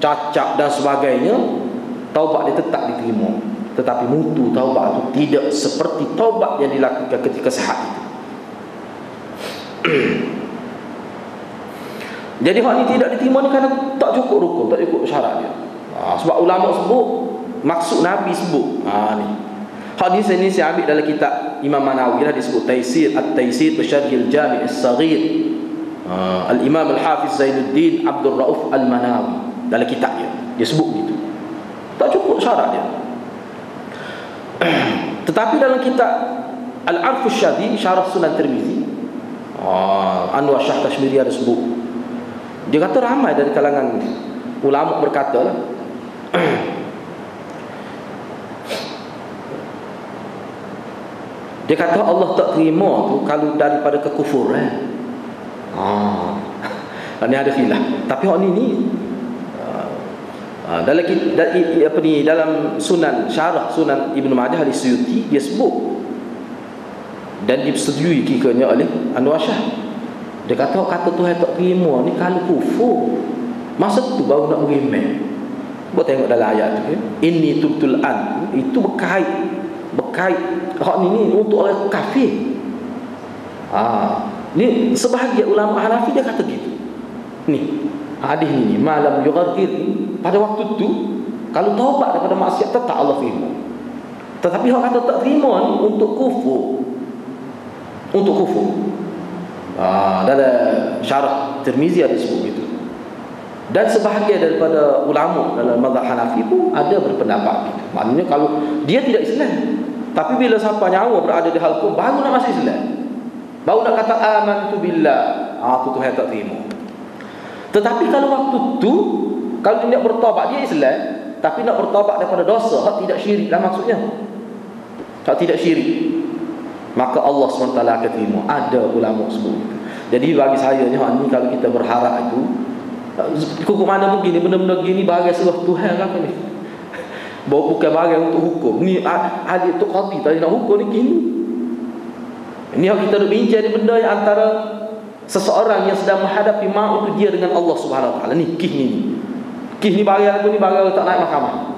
cacat dan sebagainya, taubat dia tetap diterima. Tetapi mutu taubat itu tidak seperti taubat yang dilakukan ketika sehat itu. Jadi hal ini tidak diterima ni kerana tak cukup rukun, tak cukup syarat dia. Sebab ulama sebut, maksud Nabi sebut. Ni hadis ini saya ambil dalam kitab Imam Manawi lah, disebut Taisir At-Taisir Bisyarhil Jami' As-Saghir, Al-Imam Al-Hafiz Zainuddin Abdul Rauf Al-Manawi, dalam kitabnya dia sebut begitu. Tak cukup syarat dia. Tetapi dalam kitab Al-Arfus Syadi Syarah Sunan Tirmizi, Anwar Shah Kashmiri ada sebut. Dia kata ramai dari kalangan ulama berkata lah, dia kata Allah tak terima tu kalau daripada kekufuran. Ini ada khilaf. Tapi hak ni dalam Sunan Syarah Sunan Ibnu Majah Al-Suyuti dia sebut dan disetujui kikanya oleh Anwar Shah. Dia kata Tuhan tak terima ni kalau kufur. Masa tu baru nak beriman. Buat tengok dalam ayat tu, inni tubtul an, itu berkait hak ni untuk orang kafir. Ni sebahagian ulama Hanafi dia kata gitu. Ni hadis ni malam yughadir, pada waktu tu kalau taubat daripada maksiat tetap Allah terima. Tetapi hak kata tak terima ni untuk kufur. Dalam Syarah Tirmizi ada sebut gitu. Dan sebahagian daripada ulama dalam mazhab Hanafi pun ada berpendapat gitu. Maknanya kalau dia tidak Islam, tapi bila sampai nyawa berada di hal hukum, baru nak masuk Islam, baru nak kata amantu billah, tu Tuhan tak terima. Tetapi kalau waktu tu, kalau dia nak bertaubat, dia Islam, tapi nak bertaubat daripada dosa, hak tidak syirik lah maksudnya, hak tidak syirik, maka Allah SWT akan terima. Ada ulama sebut. Jadi bagi saya ni, kalau kita berharap itu, hukum mana begini, benda-benda begini bahagian seluruh Tuhan kan ni. Bukan bahagian untuk hukum. Ni adik tu qadi tadi nak hukum ni gini. Ini yang kita nak bincang ni benda yang antara seseorang yang sedang menghadapi maut itu dia dengan Allah Subhanahu Wa Taala. Ni kih ni bahagian aku ni bahagian tak naik mahkamah.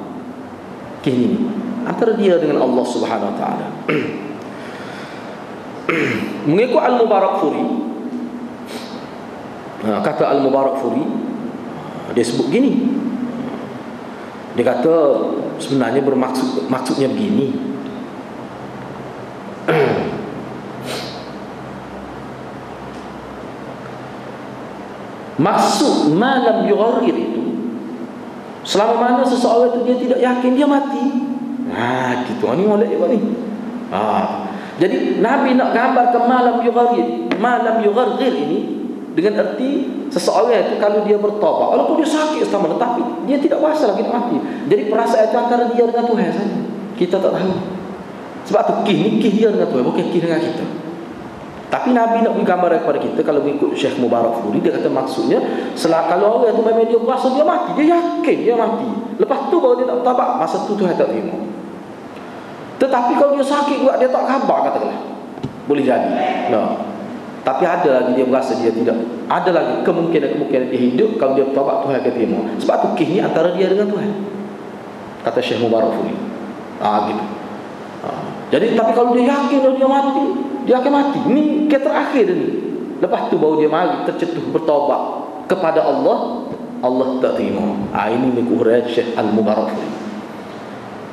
Kih ni antara dia dengan Allah Subhanahu Wa Taala. Mengikut Al-Mubarakfuri, kata Al-Mubarakfuri, dia sebut gini. Dia kata sebenarnya maksudnya begini. Maksud malam yugharir itu, selama mana seseorang itu dia tidak yakin, dia mati. Gitu ni molek apa ni? Jadi Nabi nak gambarkan malam yugharir ini dengan arti seseorang itu kalau dia bertaubat, walaupun dia sakit selama, tetapi dia tidak kuasa lagi nak mati. Jadi perasaan itu antara dia dengan Tuhan saja. Kita tak tahu. Sebab tu kih dia dengan Tuhan, bukan kih dengan kita. Tapi Nabi nak beri gambaran kepada kita, kalau mengikut Syekh Mubarak Furi, dia kata maksudnya kalau orang tu memang dia berasa dia mati, dia yakin dia mati, lepas tu baru dia nak bertaubat, masa tu Tuhan tak terima. Tetapi kalau dia sakit juga, dia tak khabar, katakanlah, boleh jadi. No. Tapi ada lagi dia berasa dia tidak, ada lagi kemungkinan dia hidup, kalau dia bertaubat Tuhan akan terima. Sebab tu kes ni antara dia dengan Tuhan, kata Syekh Mubarak Furi. Gitu. Jadi tapi kalau dia yakin dia mati, dia akan mati. Ini kes terakhir ni. Lepas tu baru dia mari tercetuh bertaubat kepada Allah, Allah tak terima. Ini mengikut huraian Syekh Al-Mubarak Furi.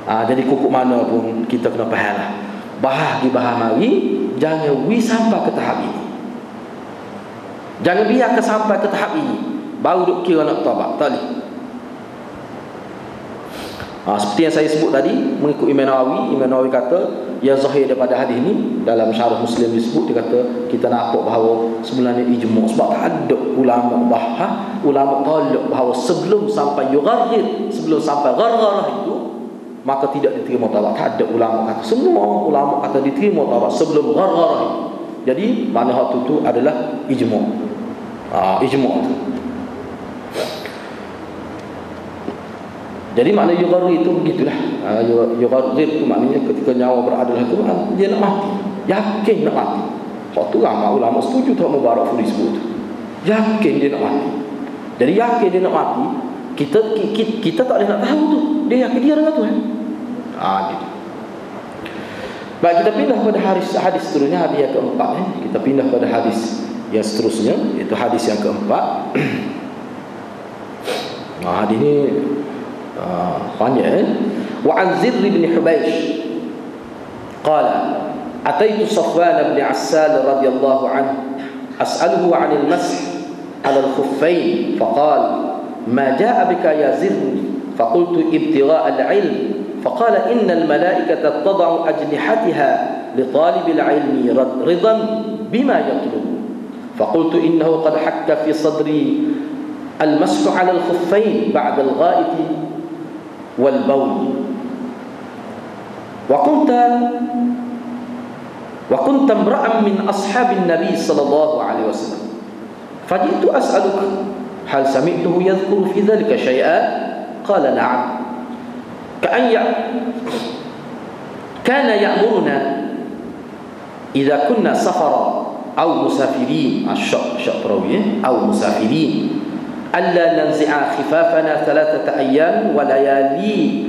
Jadi kukuk mana pun kita kena faham lah. Bahagi mari, jangan sampai ke tahap ini. Jangan biarkan sampai ke tahap ini baru duk kira nak taubat. Tak boleh. Seperti yang saya sebut tadi, mengikut Imam Nawawi kata yang zahir daripada hadis ni, dalam syarah Muslim disebut, dia kata kita nampak bahawa sebenarnya ijma', sebab tak ada ulama tolak bahawa sebelum sampai yugharghir, sebelum sampai ghargharah itu, maka tidak diterima taubat. Tak ada ulama kata, semua ulama kata diterima taubat sebelum ghargharah itu. Jadi mana hak tu adalah ijma'. Ijma' tu. Jadi makna yugharghir itu begitulah. Yugharghir itu maknanya ketika nyawa berada dalam itu, dia nak mati, yakin nak mati. Hak tu ramai ulama setuju tak Mubarak Furi sebut tu. Yakin dia nak mati. Jadi yakin dia nak mati, kita tak boleh nak tahu tu. Dia yakin dia dengan Tuhan. Gitu. Baik, kita pindah pada hadis seterusnya, hadis yang keempat. Kita pindah pada hadis yang seterusnya, iaitu hadis yang keempat. Hadis ini panjang. Wa an Zirr bin Hubaysh qala ataitu Safwan bin Assal radhiyallahu anhu as'aluhu 'anil masih 'ala al-khuffayn faqala ma jaa'a bika ya Zirr faqultu ibtigha' al-'ilm faqala inna al-malaikata tad'u ajnihataha li talib al-'ilmi ridan bima yatlub faqultu innahu qad hakka fi sadri al-mashu 'ala al-khuffayn ba'da al-gha'iti والبول وكنت امرأ من أصحاب النبي صلى الله عليه وسلم فجئت أسألك هل سمعته يذكر في ذلك شيئا قال نعم كان يأمرنا إذا كنا سفرا أو مسافرين أو مسافرين ألا ننزع خفافنا 3 أيام وليالي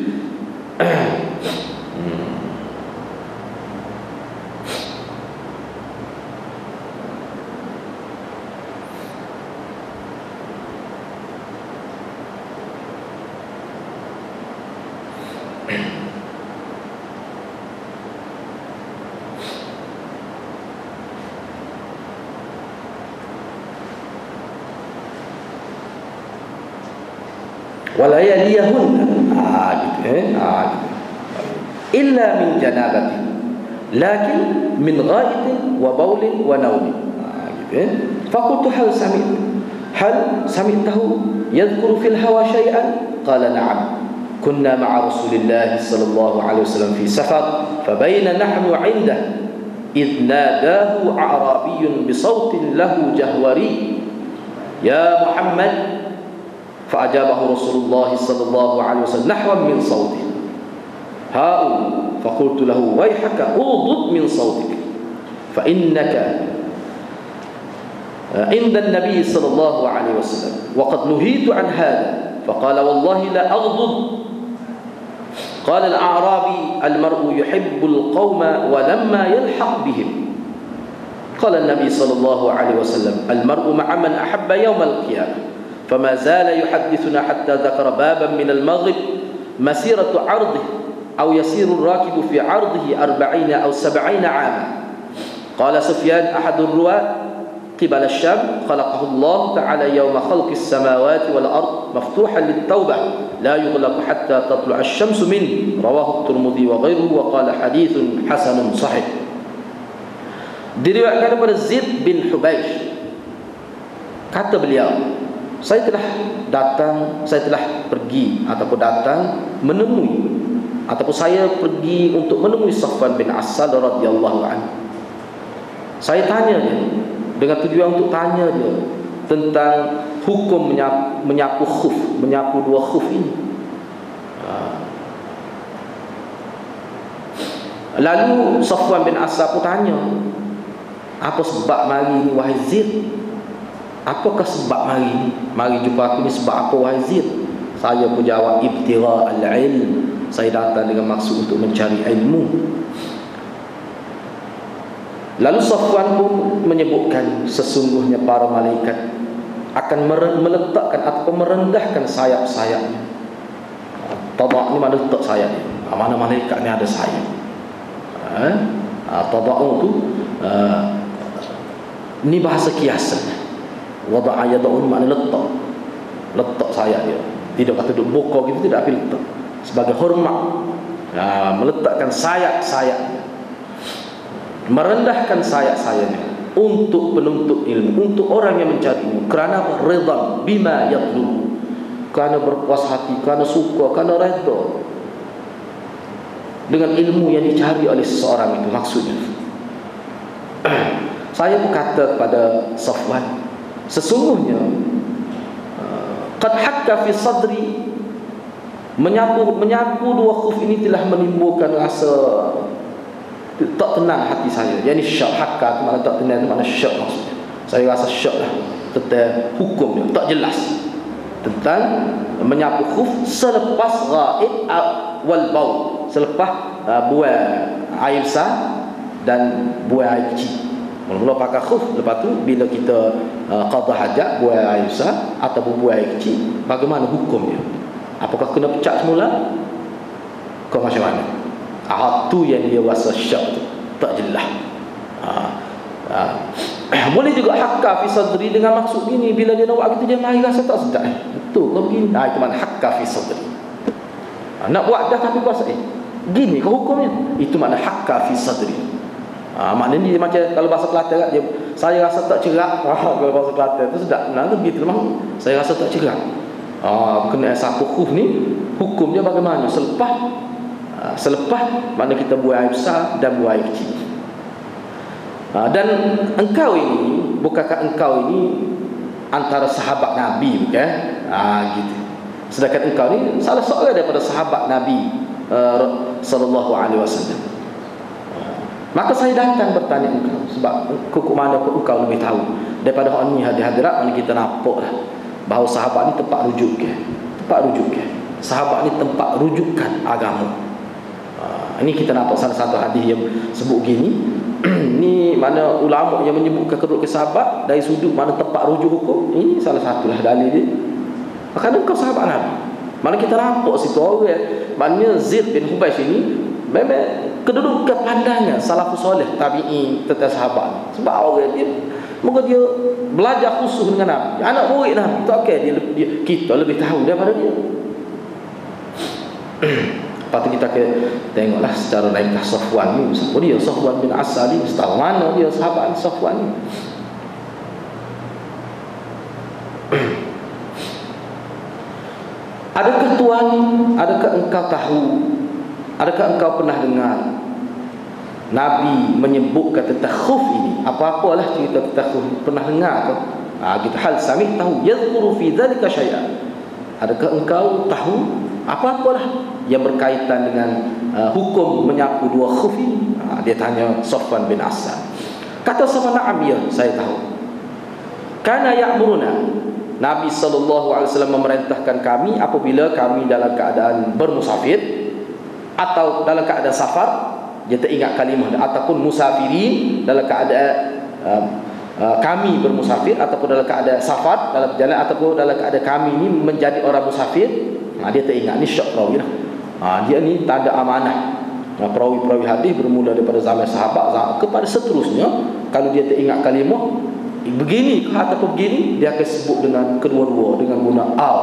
walayaliyahun illa min janabatin lakin min ghaitin wa baulin wa naumin. Faqultu hal sami'tahu yadhkuru fil hawa shay'an qala na'am kunna ma'a rasulillahi sallallahu alaihi wasallam fi safar fabayna nahnu 'indahu idh nadahu a'rabiyyun bi sautin lahu jahwari ya Muhammad فأجابه رسول الله صلى الله عليه وسلم نحوا من صوته فقلت له ويحك اغضض من صوتك فإنك عند النبي صلى الله عليه وسلم وقد نهيت عن هذا فقال والله لا أغضض قال الأعرابي المرء يحب القوم ولما يلحق بهم قال النبي صلى الله عليه وسلم المرء مع من أحب يوم القيامة فما زال يحدثنا حتى ذكر بابا من المغرب مسيرة عرضه أو يسير الراكب في عرضه 40 أو 70 عاما قال سفيان أحد الرواة قبل الشام خلقه الله تعالى يوم خلق السماوات والأرض مفتوحا للتوبة لا يغلق حتى تطلع الشمس منه رواه الترمذي وغيره وقال حديث حسن صحيح. Diriwayatkan daripada Zirr bin Hubaysh, kata beliau, saya telah pergi ataupun datang menemui ataupun saya pergi untuk menemui Safwan bin Assal radhiyallahu anhu. Saya tanya dia dengan tujuan untuk tanya dia tentang hukum menyapu khuf, menyapu dua khuf ini. Lalu Safwan bin Asad pun tanya, apa sebab mari ni wahai Zaid? Apakah sebab mari ni? Mari jumpa aku ni sebab apa wahai Zaid? Saya pun jawab, ibtira al-ilm. Saya datang dengan maksud untuk mencari ilmu. Lalu Safwan pun menyebutkan sesungguhnya para malaikat akan meletakkan atau merendahkan sayap-sayapnya. Tadak ni mana letak sayap ni? Mana malaikat ni ada sayap? Tada'u tu ni bahasa kiasan. Wada'a yada'u makna letak sayap dia. Tidak kata duduk bokor gitu, tidak, tapi letak sebagai hormat. Meletakkan sayap-sayapnya, merendahkan sayap-sayapnya untuk penuntut ilmu, untuk orang yang mencari ilmu. Kerana ridha bima yatlubu, kerana berpuas hati, kerana suka, kerana redha dengan ilmu yang dicari oleh seseorang itu. Maksudnya saya berkata kepada Safwan, sesungguhnya qad hakka fi sadri, menyapu dua khuf ini telah menimbulkan rasa tak tenang hati saya. Yani syak, hakka itu makna tak tenang, itu makna syak maksudnya. Saya rasa syak lah tentang hukumnya, tak jelas tentang menyapu khuf selepas ghaib wal baul, selepas buang air besar dan buang air kecil. Mula-mula pakai khuf, lepas tu bila kita qada hajat, buang air besar ataupun buang air kecil, bagaimana hukumnya? Apakah kena pecah semula? Kau macam mana? Tu yang dia rasa syak tu, tak jelas. Boleh juga hakka fi sadri dengan maksud gini, bila dia nak buat gitu dia mari rasa tak sedap. Betul kau begini. Itu mana hakka fi sadri. Nak buat dah tapi rasa gini kau hukumnya. Itu makna hakka fi sadri. Maknanya dia macam kalau bahasa Kelantan dia, saya rasa tak cerak. Kalau bahasa Kelantan tu sedap. Nah tu begitu memang. Saya rasa tak cerak. Kena sapu khuf ni hukumnya bagaimana? Selepas mana kita buang air besar dan buang air kecil. Dan engkau ini, bukankah engkau ini antara sahabat Nabi, bukan? Gitu. Sedangkan engkau ni salah seorang daripada sahabat Nabi sallallahu alaihi wasallam. Maka saya datang bertanya engkau, sebab kok mana engkau lebih tahu daripada hal ni hadirat mana kita nampaklah bahawa sahabat ni tempat rujuk ke. Sahabat ni tempat rujukan agama. Ini kita nampak salah satu hadis yang sebut gini. Ni mana ulama yang menyebutkan kedua sahabat dari sudut mana tempat rujuk hukum. Ini salah satulah dalil dia. Kerana kau sahabat Nabi. Mana kita nampak situ orang, maknanya Zaid bin Hubaysh ini memang kedudukan pandangan salafus soleh tabi'in tentang sahabat. Sebab orang dia moga dia belajar khusus dengan Nabi. Anak murid Nabi. Tak kita lebih tahu daripada dia. Lepas tu kita tengoklah secara naikah Safwan ni. Siapa dia? Safwan bin Asad ni. Setahu mana dia sahabat Safwan ni? Adakah tuan, adakah engkau tahu, adakah engkau pernah dengar Nabi menyebutkan tentang khuf ini? Apa-apalah cerita tentang khuf, pernah dengar ke? Gitu. Hal sami tahu yadhkuru fi dzalika syai'an. Adakah engkau tahu apa-apalah yang berkaitan dengan hukum menyapu dua khuf ini? Dia tanya Safwan bin Asad. Kata Safwan, na'am, ya, saya tahu. Kana ya'muruna, Nabi SAW memerintahkan kami apabila kami dalam keadaan bermusafir atau dalam keadaan safar, dia teringat kalimah, ataupun musafirin, dalam keadaan kami bermusafir ataupun dalam keadaan safar, dalam perjalanan, ataupun dalam keadaan kami ini menjadi orang musafir. Dia teringat. Ni syak perawi lah. Dia ni tanda amanah. Perawi-perawi hadis bermula daripada zaman sahabat kepada seterusnya. Kalau dia teringat kalimah begini ataupun begini, dia akan sebut dengan kedua-dua dengan guna al.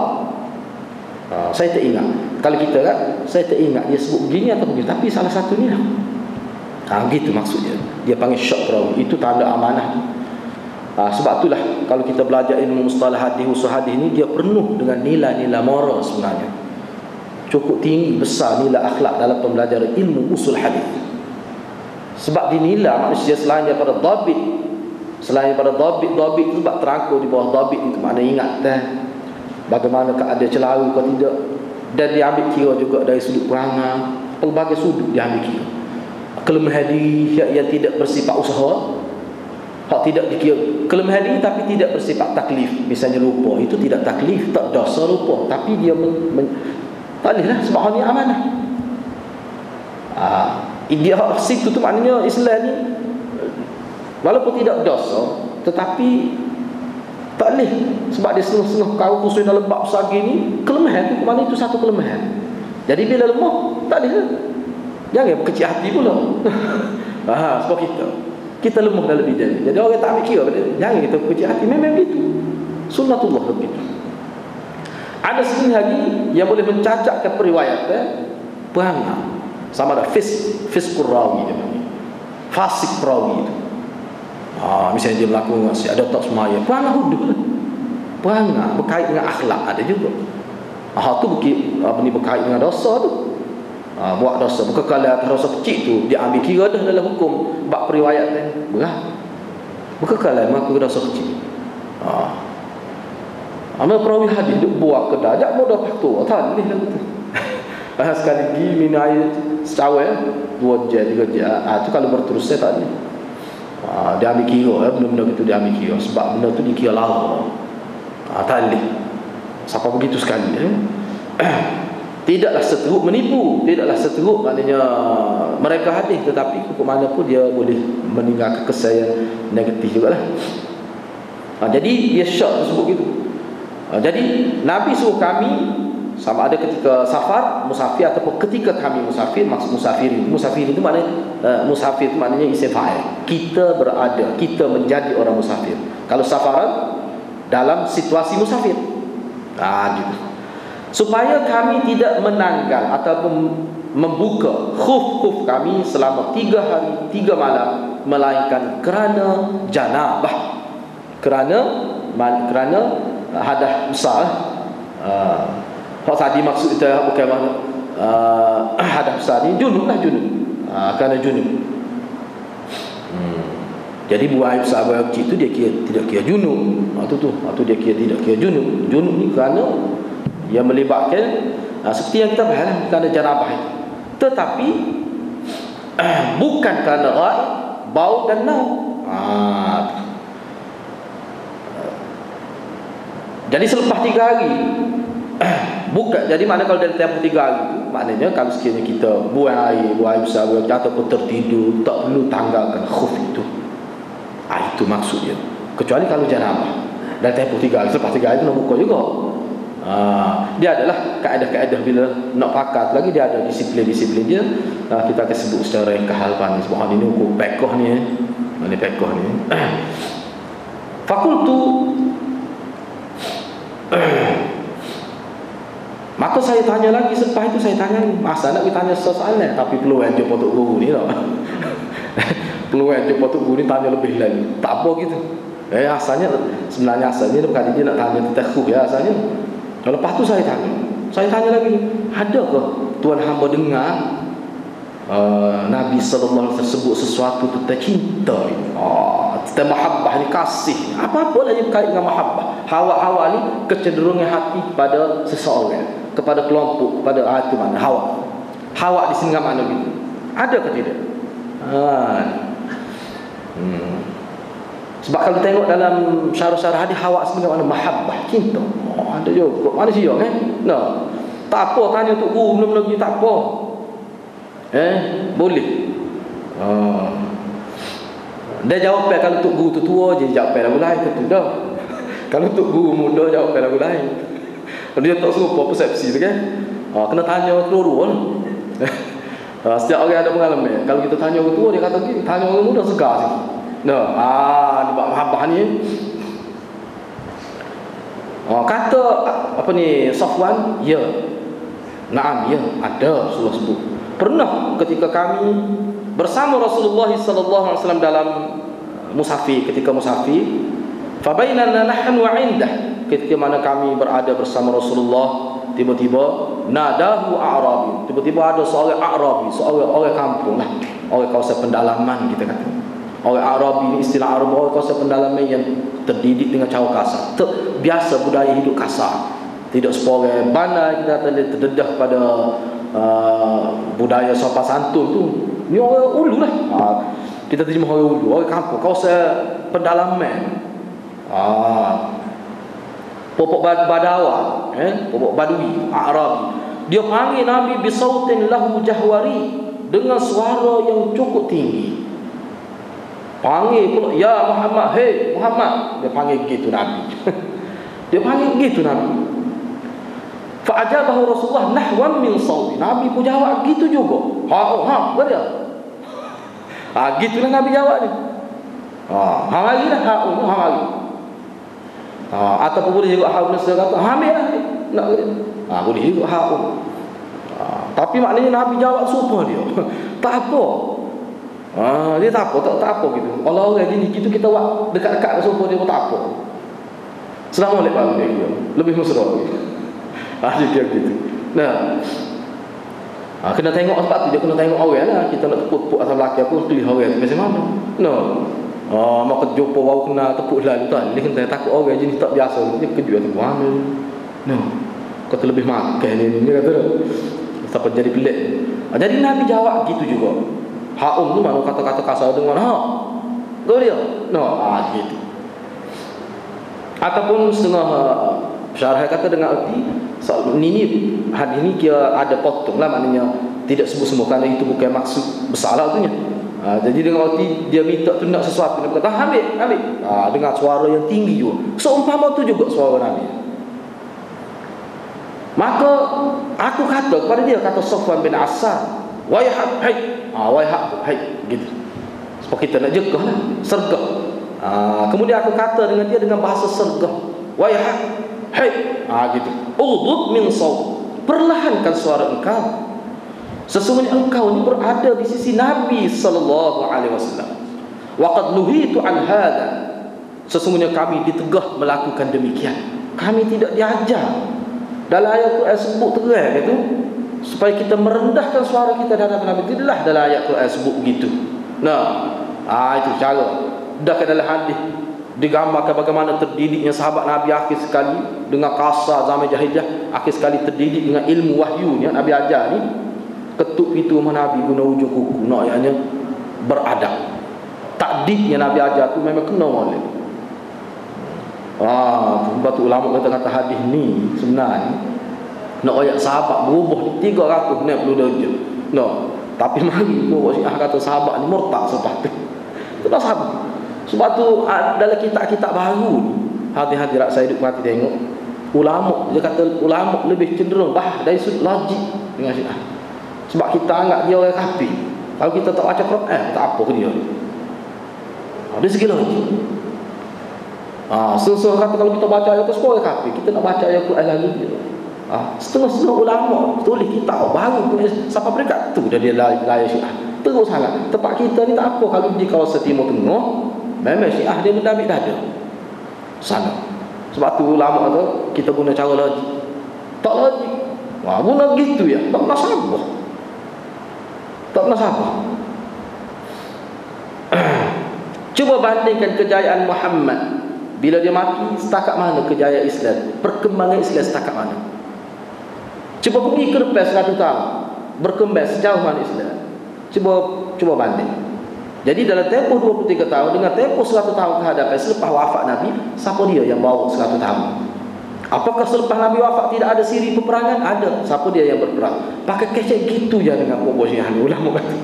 Saya teringat. Kalau kita kan, saya teringat dia sebut begini atau begini, tapi salah satu ni lah. Gitu maksudnya. Dia panggil syak perawi. Itu tanda amanah. Sebab itulah kalau kita belajar ilmu mustalah hadis, usul hadis ni, dia penuh dengan nilai-nilai moral sebenarnya. Cukup tinggi, besar nilai akhlak dalam pembelajaran ilmu usul hadis. Sebab dinilai manusia selain daripada dhabit. Selain daripada dhabit itu sebab terangkum di bawah dhabit itu makna ingat bagaimana ada celaru atau tidak. Dan diambil kira juga dari sudut perangai, pelbagai sudut diambil kira. Kelemahan diri yang tidak bersifat usaha, hak tidak dikira kelemahan diri tapi tidak bersifat taklif. Misalnya lupa, itu tidak taklif, tak dosa lupa, tapi dia tak bolehlah sebab hal ni amanah. Dia hak situ tu maknanya Islam ni walaupun tidak dosa tetapi tak boleh sebab dia setengah-setengah kau khusus dalam bab sagi ni kelemahan tu, mana itu satu kelemahan. Jadi bila lemah tak boleh. Jangan berkecil hati pula. Sebab kita lemah dalam bidang ni. Jadi orang tak ambil kira, jangan kita berkecil hati. Memang begitu, sunnatullah begitu. Ada sekali lagi yang boleh mencacatkan periwayat perangai. Sama ada fisqur rawi, fasik perawi itu. Misalnya dia melakukan ada tak semaya, perangai huduh, perangai berkait dengan akhlak ada juga. Tu berkait dengan dosa tu. Buat dosa, berkekalan atas dosa kecil tu dia ambil kira dah dalam hukum bab periwayat berat. Berkekalan mengaku dosa kecil. Amal perawi hadis duk buat kedai jak mudah faktor tak boleh lah betul. Sekali lagi minum air secawan 2 jam 3 jam. Tu kalau berterus tak boleh. Dia ambil kira benda-benda itu dia ambil kira sebab benda tu dikira lara. Tak boleh. Siapa begitu sekali tidaklah seteruk menipu, tidaklah seteruk maknanya mereka hadis, tetapi ke mana pun dia boleh meninggalkan kesan yang negatif jugalah. Jadi dia syak tersebut gitu. Jadi Nabi suruh kami sama ada ketika safar, musafir ataupun ketika kami musafir. Maksud musafir itu maknanya musafir itu maknanya isim fa'il. Kita berada, kita menjadi orang musafir. Kalau safaran dalam situasi musafir. Gitu. Supaya kami tidak menanggal ataupun membuka khuf kami selama 3 hari 3 malam, melainkan kerana janabah, kerana hadas besar. Hak tadi maksud kita bukan hadas besar ni junub, kerana junub. Jadi buai besar buai kecil tu dia tidak kira junub. Waktu dia tidak kira junub. Junub ni kerana yang melibatkan seperti yang kita bahas kerana janabah itu. Tetapi bukan kerana ghaib, bau dan naum. Jadi selepas 3 hari bukan. Jadi makna kalau dari tempoh 3 hari itu, maknanya kalau sekiranya kita buang air besar ataupun tertidur, tak perlu tanggalkan khuf itu. Itu maksudnya. Kecuali kalau janabah dari tempoh 3 hari, selepas 3 hari itu nak buka juga. Dia adalah kaedah-kaedah bila nak pakat lagi, dia ada disiplin-disiplin dia. Kita akan sebut secara kehalpan ni. Sebab ini hukum pekoh ni. Ini pekoh ni. Fakultu maka saya tanya lagi. Selepas itu saya tanya, masa nak tanya soalan, tapi peluang jumpa Tok Guru ni tau. Peluang jumpa Tok Guru ni tanya lebih lagi. Tak apa gitu. Sebenarnya asalnya bukan dia nak tanya tentang khuh ya asalnya. Lepas tu saya tanya lagi, adakah tuan hamba dengar Nabi SAW tersebut sesuatu tentang cinta ini, tentang mahabbah ni, kasih, apa-apa lah yang berkait dengan mahabbah. Hawa-hawa ni kecenderungan hati kepada seseorang, kepada kelompok, kepada itu mana hawa di sini mana gitu. Ada ke tidak? Sebab kalau tengok dalam syarah-syarah hadis, hawa sebenarnya mana mahabbah, cinta. Ada juga manusia kan? Tak apa tanya Tok Guru belum lagi, tak apa. Boleh. Dia jawab kalau Tok Guru tu tua je, jawab lagu lain tu dah. Kalau Tok Guru muda, jawab lagu lain. Kalau dia tak serupa persepsi tu kan? Kena tanya keluar. Setiap orang ada pengalaman. Kalau kita tanya orang tua, dia kata tanya orang muda segar sikit. Ni bab mahabbah ni. Kata apa ni Safwan, ya. Naam, ya, ada Rasulullah sebut. Pernah ketika kami bersama Rasulullah sallallahu alaihi wasallam dalam musafir, ketika musafir, fa bainana nahnu 'indah, ketika mana kami berada bersama Rasulullah, tiba-tiba nadahu a'rabi, tiba-tiba ada seorang a'rabi, seorang orang kampung lah. Orang kawasan pendalaman kita kata. Orang Arabi ni, istilah Arab, orang kawasan pendalaman yang terdidik dengan cara kasar. Biasa budaya hidup kasar. Tidak seporai bandar kita kata terdedah pada budaya sopan santun tu. Ni orang ulu lah. Kita terjemah orang ulu, orang kampung, kawasan pendalaman. Popok Badawa, popok Badui, Arabi. Dia panggil Nabi bisautin lahu jahwari, dengan suara yang cukup tinggi. Panggil pula, ya Muhammad, hey Muhammad. Dia panggil gitu Nabi. Dia panggil gitu Nabi. Fa'ajabahu Rasulullah nahwan min sawti. Nabi pun jawab gitu juga. Apa dia? Gitulah Nabi jawab ni. Lagi dah, lagi. Ataupun boleh juga hak nasihat kata ambil lah nak boleh juga hak pun. Tapi maknanya Nabi jawab sumpah dia. Tak apa. Dia tak apa, tak apa gitu. Kalau orang jenis gitu kita buat dekat-dekat sumpah dia pun tak apa. Assalamualaikum dia. Lebih mesra gitu. Dia gitu. Nah, kena tengok sebab tu dia kena tengok orang lah. Kita nak tepuk asal lelaki aku pilih orang macam mana. No. Maka jumpa baru kena tepuk lalu tu. Dia kena takut orang jenis tak biasa. Dia kejut tu mana. No. Kata lebih makan ni kata dah. Sampai jadi pelik. Jadi Nabi jawab gitu juga. Haum tu mana kata-kata kasar dengan kau dia. No, gitu. Ataupun setengah syarah kata dengan arti ini hadis ni kira ada potong lah, maknanya tidak sebut-sebut kerana itu bukan maksud besar lah tu nya. Jadi dengan arti dia minta tu nak sesuatu, dia kata ambil. Dengan suara yang tinggi juga. Seumpama tu juga suara Nabi. Maka aku kata kepada dia, kata Safwan bin Asal, wayhak hai gitu. Sebab kita nak jegah lah, sergah. Kemudian aku kata dengan dia dengan bahasa sergah, wayhak hai gitu. Udud min sawt, perlahankan suara engkau. Sesungguhnya engkau ni berada di sisi Nabi sallallahu alaihi wasallam. Wa qad nuhitu an hada. Sesungguhnya kami ditegah melakukan demikian. Kami tidak diajar. Dalam ayat Quran sebut terang itu supaya kita merendahkan suara kita dalam Nabi. Tidaklah dalam ayat Quran sebut begitu. Nah, itu cara. Dah ke dalam hadis digambarkan bagaimana terdidiknya sahabat Nabi akhir sekali dengan kasar zaman jahiliyah, akhir sekali terdidik dengan ilmu wahyunya Nabi ajar ni. Ketuk pintu rumah Nabi guna ujung kuku, naknya beradab. Takdiknya Nabi ajar tu memang kena molek. Batu ulama kata hadis ni sebenarnya nak ayat sahabat berubah 300 ni perlu darjah. No. Tapi mari bawa Syiah kata sahabat ni murtad sebab tu. Itu dah sahabat. Sebab tu dalam kitab-kitab baru ni, hati-hati saya duk mati tengok ulama, dia kata ulama lebih cenderung dari sudut logik dengan Syiah. Sebab kita anggap dia orang kafir. Kalau kita tak baca Quran, tak apa ke dia. Dari segi logik. Sesuatu kata kalau kita baca ayat semua kafir, kita nak baca ayat Quran lagi. Setengah-setengah ulama tulis kitab baru siapa mereka tu dah dia layak Syiah. Terus sangat. Tempat kita ni tak apa kalau di kawasan Timur Tengah, memang Syiah dia mendamik dada. Sana. Sebab tu ulama tu kita guna cara logik. Tak logik. Guna gitu ya. Tak pernah sabar. Tak pernah sabar. Cuba bandingkan kejayaan Muhammad bila dia mati, setakat mana kejayaan Islam, perkembangan Islam setakat mana. Cuba pergi ke depan 100 tahun, berkembang sejauh mana Islam. Cuba banding. Jadi dalam tempoh 23 tahun dengan tempoh 100 tahun kehadapan selepas wafat Nabi, siapa dia yang bawa 100 tahun? Apakah selepas Nabi wafat tidak ada siri peperangan? Ada. Siapa dia yang berperang? Pakai kecek gitu ya dengan pembohongan ulama kata.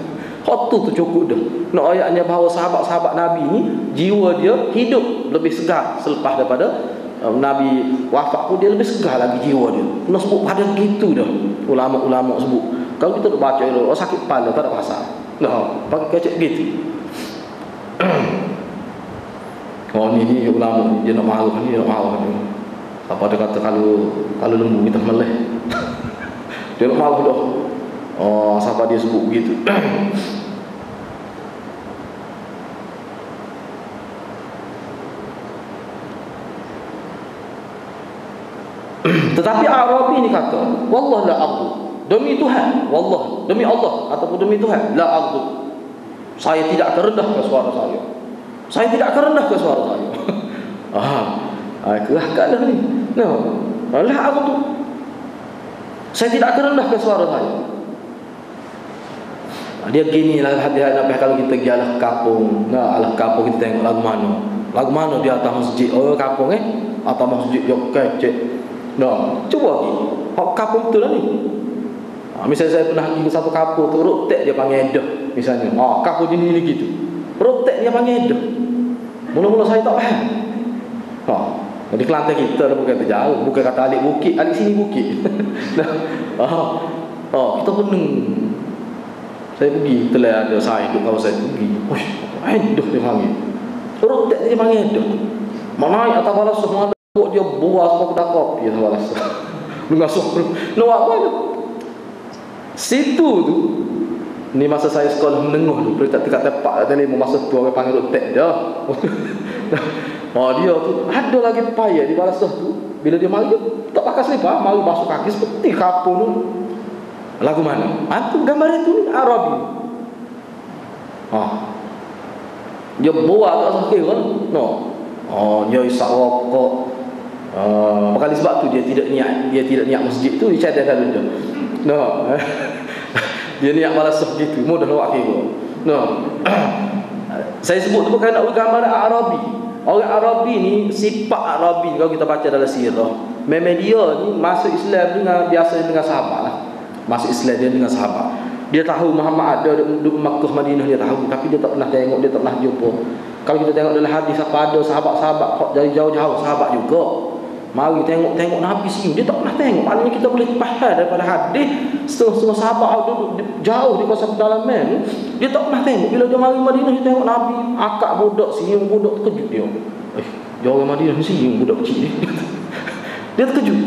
Hotu tu cukup dah. Nak ayatnya bahawa sahabat-sahabat Nabi ni jiwa dia hidup lebih segar selepas daripada Nabi wafat pun dia lebih segar lagi jiwa dia. Nak sebut pada gitu dah. Ulama-ulama sebut. Kalau kita nak baca itu, sakit kepala tak ada pasal. Nah, pakai kecek gitu. Ni ulama ni dia nak marah ni, dia nak marah ni. Apa dia kata kalau lembu kita meleh. Dia nak marah dah. Siapa dia sebut begitu. Tetapi Arabi ni kata, wallah la ardh, demi Tuhan, wallah, demi Allah ataupun demi Tuhan, la ardh, Saya tidak akan rendahkan suara saya. Saya tidak akan rendahkan suara saya. Kelahkan dah ni. Lah aku tu. Saya tidak akan rendahkan suara saya. Dia gini lah hadiah kalau kita pergi alah kampung. Alah kampung kita tengok lagu mana. Lagu mana di atas masjid. Kampung atas masjid yang kecil. Cuba lagi. Kampung betul lah ni. Misalnya saya pernah pergi ke satu kampung tu, rotek dia panggil edah misalnya. Kampung jenis ni gitu. Rotek dia panggil edah. Mula-mula saya tak faham. Jadi Kelantan kita dah bukan terjauh. Bukan kata alik bukit, alik sini bukit. Kita pening. Saya pergi, telah ada saya duduk kawasan pergi. Edah dia panggil. Rotek dia panggil edah. Mana naik atas balas semua ada buat dia buah semua kedai kopi atas balas. Dengar suara. Nak apa tu? Situ tu ni masa saya sekolah menengah tu, perintah tingkat tepak tadi masa tu orang panggil rotek dia. Dia tu ada lagi payah di balas tu. Bila dia mari dia tak pakai selipar, mari basuh kaki seperti kapur tu. Lagu mana? Aku gambar itu ni Arabi. Dia buat tak sakit kan? Dia isap rokok. Makanya sebab tu dia tidak niat masjid tu, dia cadang dulu dia. Dia niat balas gitu, mudah lawak kira. Saya sebut tu bukan nak gambar Arabi. Orang Arabi ni, sifat Arabi kalau kita baca dalam sirah, memang dia ni masuk Islam dengan biasa dengan sahabat lah. Masuk Islam dia dengan sahabat. Dia tahu Muhammad ada di Makkah Madinah, dia tahu, tapi dia tak pernah tengok, dia tak pernah jumpa. Kalau kita tengok dalam hadis apa ada sahabat-sahabat dari jauh-jauh sahabat juga. Mari tengok Nabi sini, dia tak pernah tengok. Maknanya kita boleh faham daripada hadis setengah sahabat duduk jauh di kawasan pedalaman, dia tak pernah tengok. Bila dia mari Madinah, dia tengok Nabi akak budak sini, budak terkejut dia. Dia orang Madinah ni sini, budak kecil ni. Dia terkejut.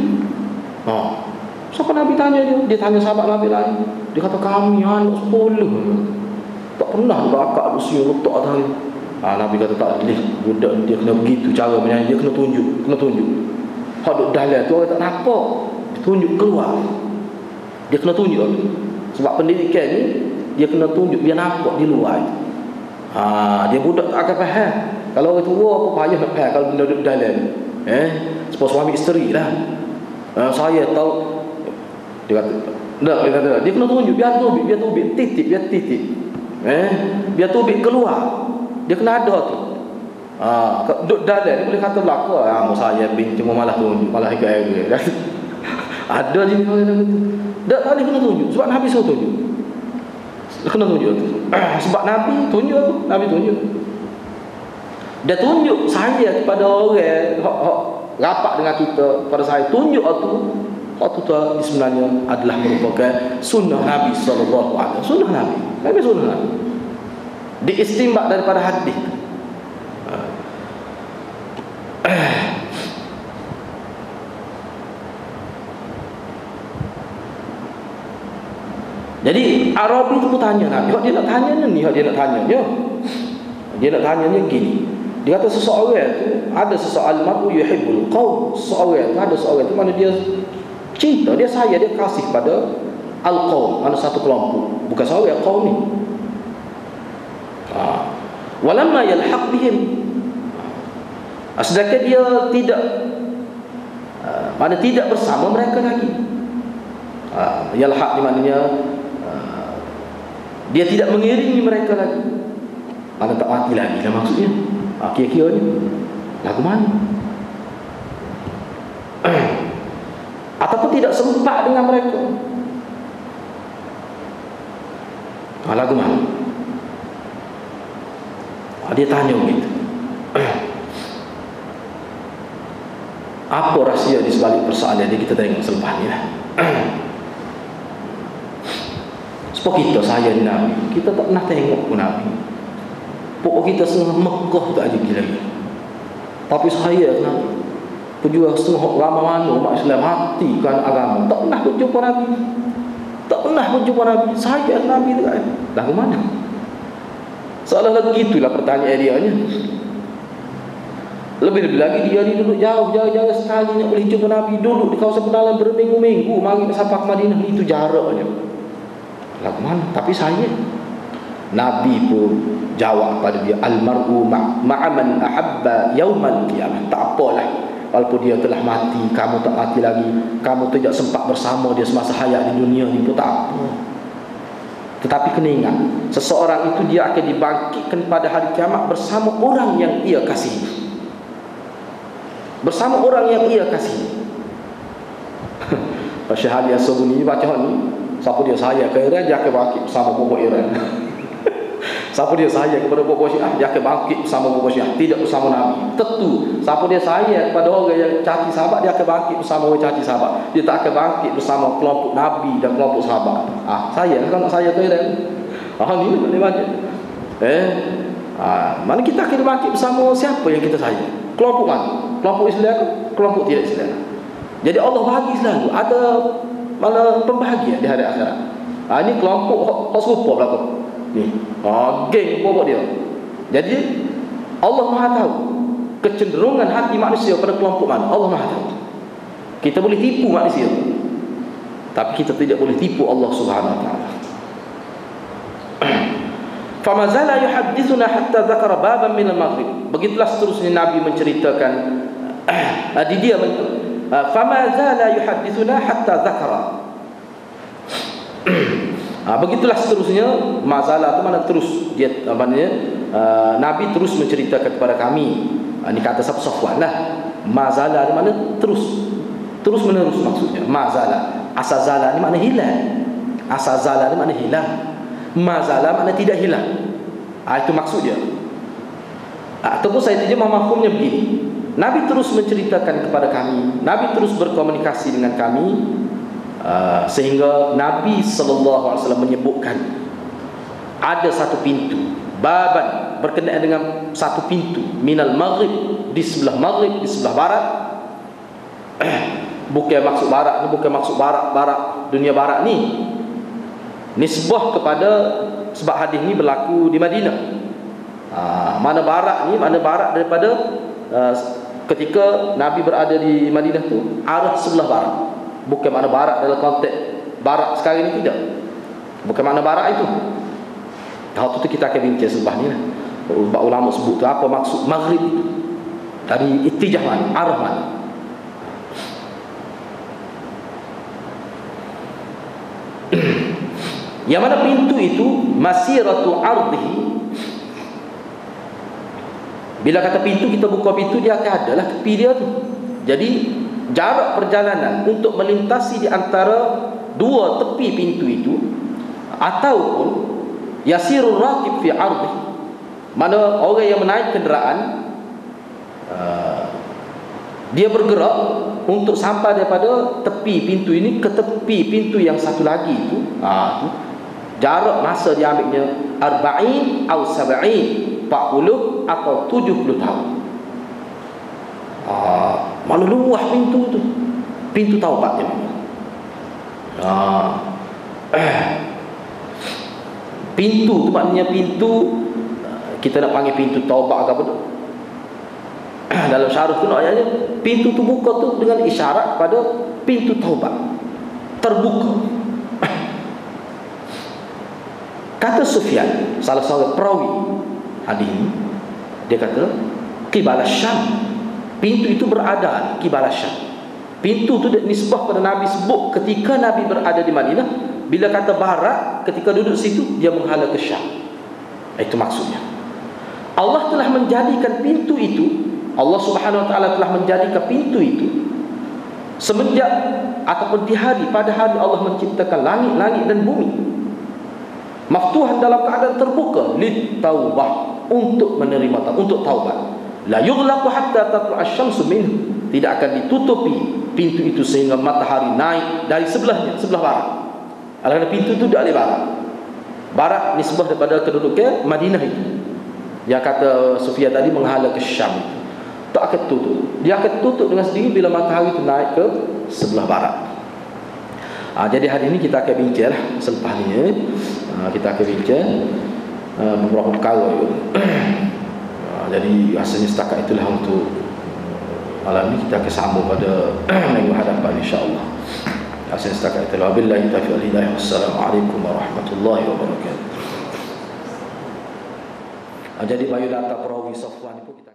Siapa Nabi tanya dia? Dia tanya sahabat Nabi lain. Dia kata kami anak sekolah. Tak pernah akak sini letak atas. Nabi kata tak boleh. Budak dia kena begitu cara menyanyi, dia kena tunjuk. Duduk dalam tu orang tak nampak, tunjuk keluar. Dia kena tunjuk tu. Sebab pendidikan ni dia kena tunjuk, dia nampak di luar. Dia budak tak akan faham. Kalau orang tua apa payah nak faham kalau benda duduk dalam. Sebab suami isteri lah. Saya tahu. Dia kata dia kena tunjuk, biar tubik titik. Biar tubik keluar. Dia kena ada tu. Duduk dalam dia boleh kata berlaku saya cuma malah tunjuk, malah ikut air. Ada jenis orang yang gitu. Tak boleh kena tunjuk. Sebab Nabi suruh tunjuk. Kena tunjuk tu. Sebab Nabi tunjuk tu. Nabi tunjuk. Dia tunjuk saya kepada orang rapat dengan kita, pada saya tunjuk tu. Waktu tu sebenarnya adalah merupakan sunnah Nabi SAW. Sunnah Nabi. Nabi sunnah Nabi. Diistimbat daripada hadis. Jadi Arabi tu tanya Nabi, dia nak tanya ni, dia nak tanya gini. Dia kata seseorang tu ada seseorang maru yuhibbul qaum, seseorang tu ada seseorang tu mana dia cinta, dia sayang, dia kasih pada al-qaum, mana satu kelompok, bukan seorang qaum ni. Walamma yalhaq bihim, sedangkan dia tidak bersama mereka lagi. Yalhaq ni maknanya dia tidak mengiringi mereka lagi. Mana tak mati lagi lah maksudnya. Kira-kira ni lagu mana? Ataupun tidak sempat dengan mereka. Lagu mana? Dia tanya begitu. Apa rahsia di sebalik persoalan ini, kita tengok selepas ni lah. Sebab kita sayang Nabi, kita tak pernah tengok pun Nabi. Pokok kita setengah Mekah tak ada lagi. Tapi saya Nabi, pejuang setengah lama mana umat Islam matikan agama, tak pernah berjumpa Nabi. Tak pernah berjumpa Nabi. Sayang Nabi tu kan. Lagu mana? Seolah-olah gitulah pertanyaan dia nya. Lebih-lebih lagi dia ni duduk jauh sekali nak boleh jumpa Nabi, duduk di kawasan pedalaman berminggu-minggu, mari sampai ke Madinah, itu jaraknya. Lagu mana? Tapi saya Nabi pun jawab pada dia, al-mar'u ma'a man ahabba yaumal qiyamah. Tak apalah, walaupun dia telah mati, kamu tak mati lagi, kamu tidak sempat bersama dia semasa hayat di dunia ni pun tak apa. Tetapi kena ingat, seseorang itu dia akan dibangkitkan pada hari kiamat bersama orang yang ia kasihi. Bersama orang yang ia kasihi. Syahali As-Sabuni baca ni, siapa dia saya ke Iran, dia akan bangkit bersama pokok Iran. Siapa dia saya kepada pokok Syiah, dia akan bangkit bersama pokok Syiah, tidak bersama Nabi. Tentu, siapa dia saya kepada orang yang caci sahabat, dia akan bangkit bersama orang caci sahabat. Dia tak akan bangkit bersama kelompok Nabi dan kelompok sahabat. Saya, kalau nak saya ke Iran, ni boleh baca. Mana kita akan bangkit bersama siapa yang kita saya? Kelompok mana? Kelompok Islam, kelompok tidak Islam. Jadi Allah bagi selalu ada mana pembahagian di hari akhirat. Ini kelompok hak serupa berlaku. Ni, geng pokok dia. Jadi Allah Maha tahu kecenderungan hati manusia pada kelompok mana. Allah Maha tahu. Kita boleh tipu manusia, tapi kita tidak boleh tipu Allah Subhanahu wa taala. Fama zala yuhaddithuna hatta dzakara baban min al-maghrib. Begitulah seterusnya Nabi menceritakan di dia fama zala yuhaddithuna hatta dzakara. Begitulah seterusnya. Mazalah itu mana terus dia Nabi terus menceritakan kepada kami. Ini kata Safwan lah. Mazalah ni mana terus menerus maksudnya. Mazalah, asazala ni makna hilang. Asazala ni makna hilang. Mazalah makna tidak hilang. Itu maksud dia. Ataupun saya terjemah mafhumnya begini. Nabi terus menceritakan kepada kami, Nabi terus berkomunikasi dengan kami, sehingga Nabi SAW menyebutkan ada satu pintu, baban, berkenaan dengan satu pintu, minal maghrib, di sebelah maghrib, di sebelah barat. Bukan maksud barat ni, bukan maksud barat dunia barat ni, nisbah kepada, sebab hadis ni berlaku di Madinah. Mana barat ni, mana barat daripada ketika Nabi berada di Madinah tu, arah sebelah barat. Bukan makna barat dalam konteks barat sekarang ni, tidak. Bukan makna barat itu. Hal tu kita akan bincang selepas ni lah. Ulama sebut tu apa maksud maghrib itu, dari ittijah mana, arah mana. Yang mana pintu itu masiratu ardhihi. Bila kata pintu, kita buka pintu, dia akan ada lah tepi dia tu. Jadi jarak perjalanan untuk melintasi di antara dua tepi pintu itu, ataupun yasirul raqib fi ardi, mana orang yang menaik kenderaan dia bergerak untuk sampai daripada tepi pintu ini ke tepi pintu yang satu lagi itu. Jarak masa dia ambilnya 40 atau 70, 40 atau 70 tahun. Mana luah pintu tu, pintu taubat dia. Pintu tu maknanya pintu, kita nak panggil pintu taubat ke apa tu. Dalam syarah tu nak ayatnya, pintu tu buka tu dengan isyarat pada pintu taubat terbuka. Kata Sufyan, salah seorang perawi hadis ini, dia kata qibala Syam. Pintu itu berada qibala Syam. Pintu itu nisbah pada Nabi sebut ketika Nabi berada di Madinah. Bila kata barat, ketika duduk situ, dia menghala ke Syam. Itu maksudnya. Allah telah menjadikan pintu itu, Allah Subhanahu Wa Taala telah menjadikan pintu itu semenjak ataupun pada hari Allah menciptakan langit-langit dan bumi, maftuhan dalam keadaan terbuka, litaubah, untuk menerima taubat, untuk taubat. La yughlaqu hatta tatlu'a asy-syamsu minhu, tidak akan ditutupi pintu itu sehingga matahari naik dari sebelahnya, sebelah barat. Kerana pintu itu dari barat. Barat nisbah daripada kedudukan Madinah itu. Yang kata Sufyan tadi menghala ke Syam itu. Tak akan tutup. Dia akan tutup dengan sendiri bila matahari itu naik ke sebelah barat. Jadi hari ini kita akan bincang lah. Selepas ni kita akan bincang beberapa perkara itu. Jadi rasanya setakat itulah untuk malam ni. Kita akan sambung pada minggu hadapan insya-Allah. Rasanya setakat itulah. Wabillahi taufiq wal hidayah. Wassalamualaikum warahmatullahi wabarakatuh. Jadi biodata perawi Safwan itu kita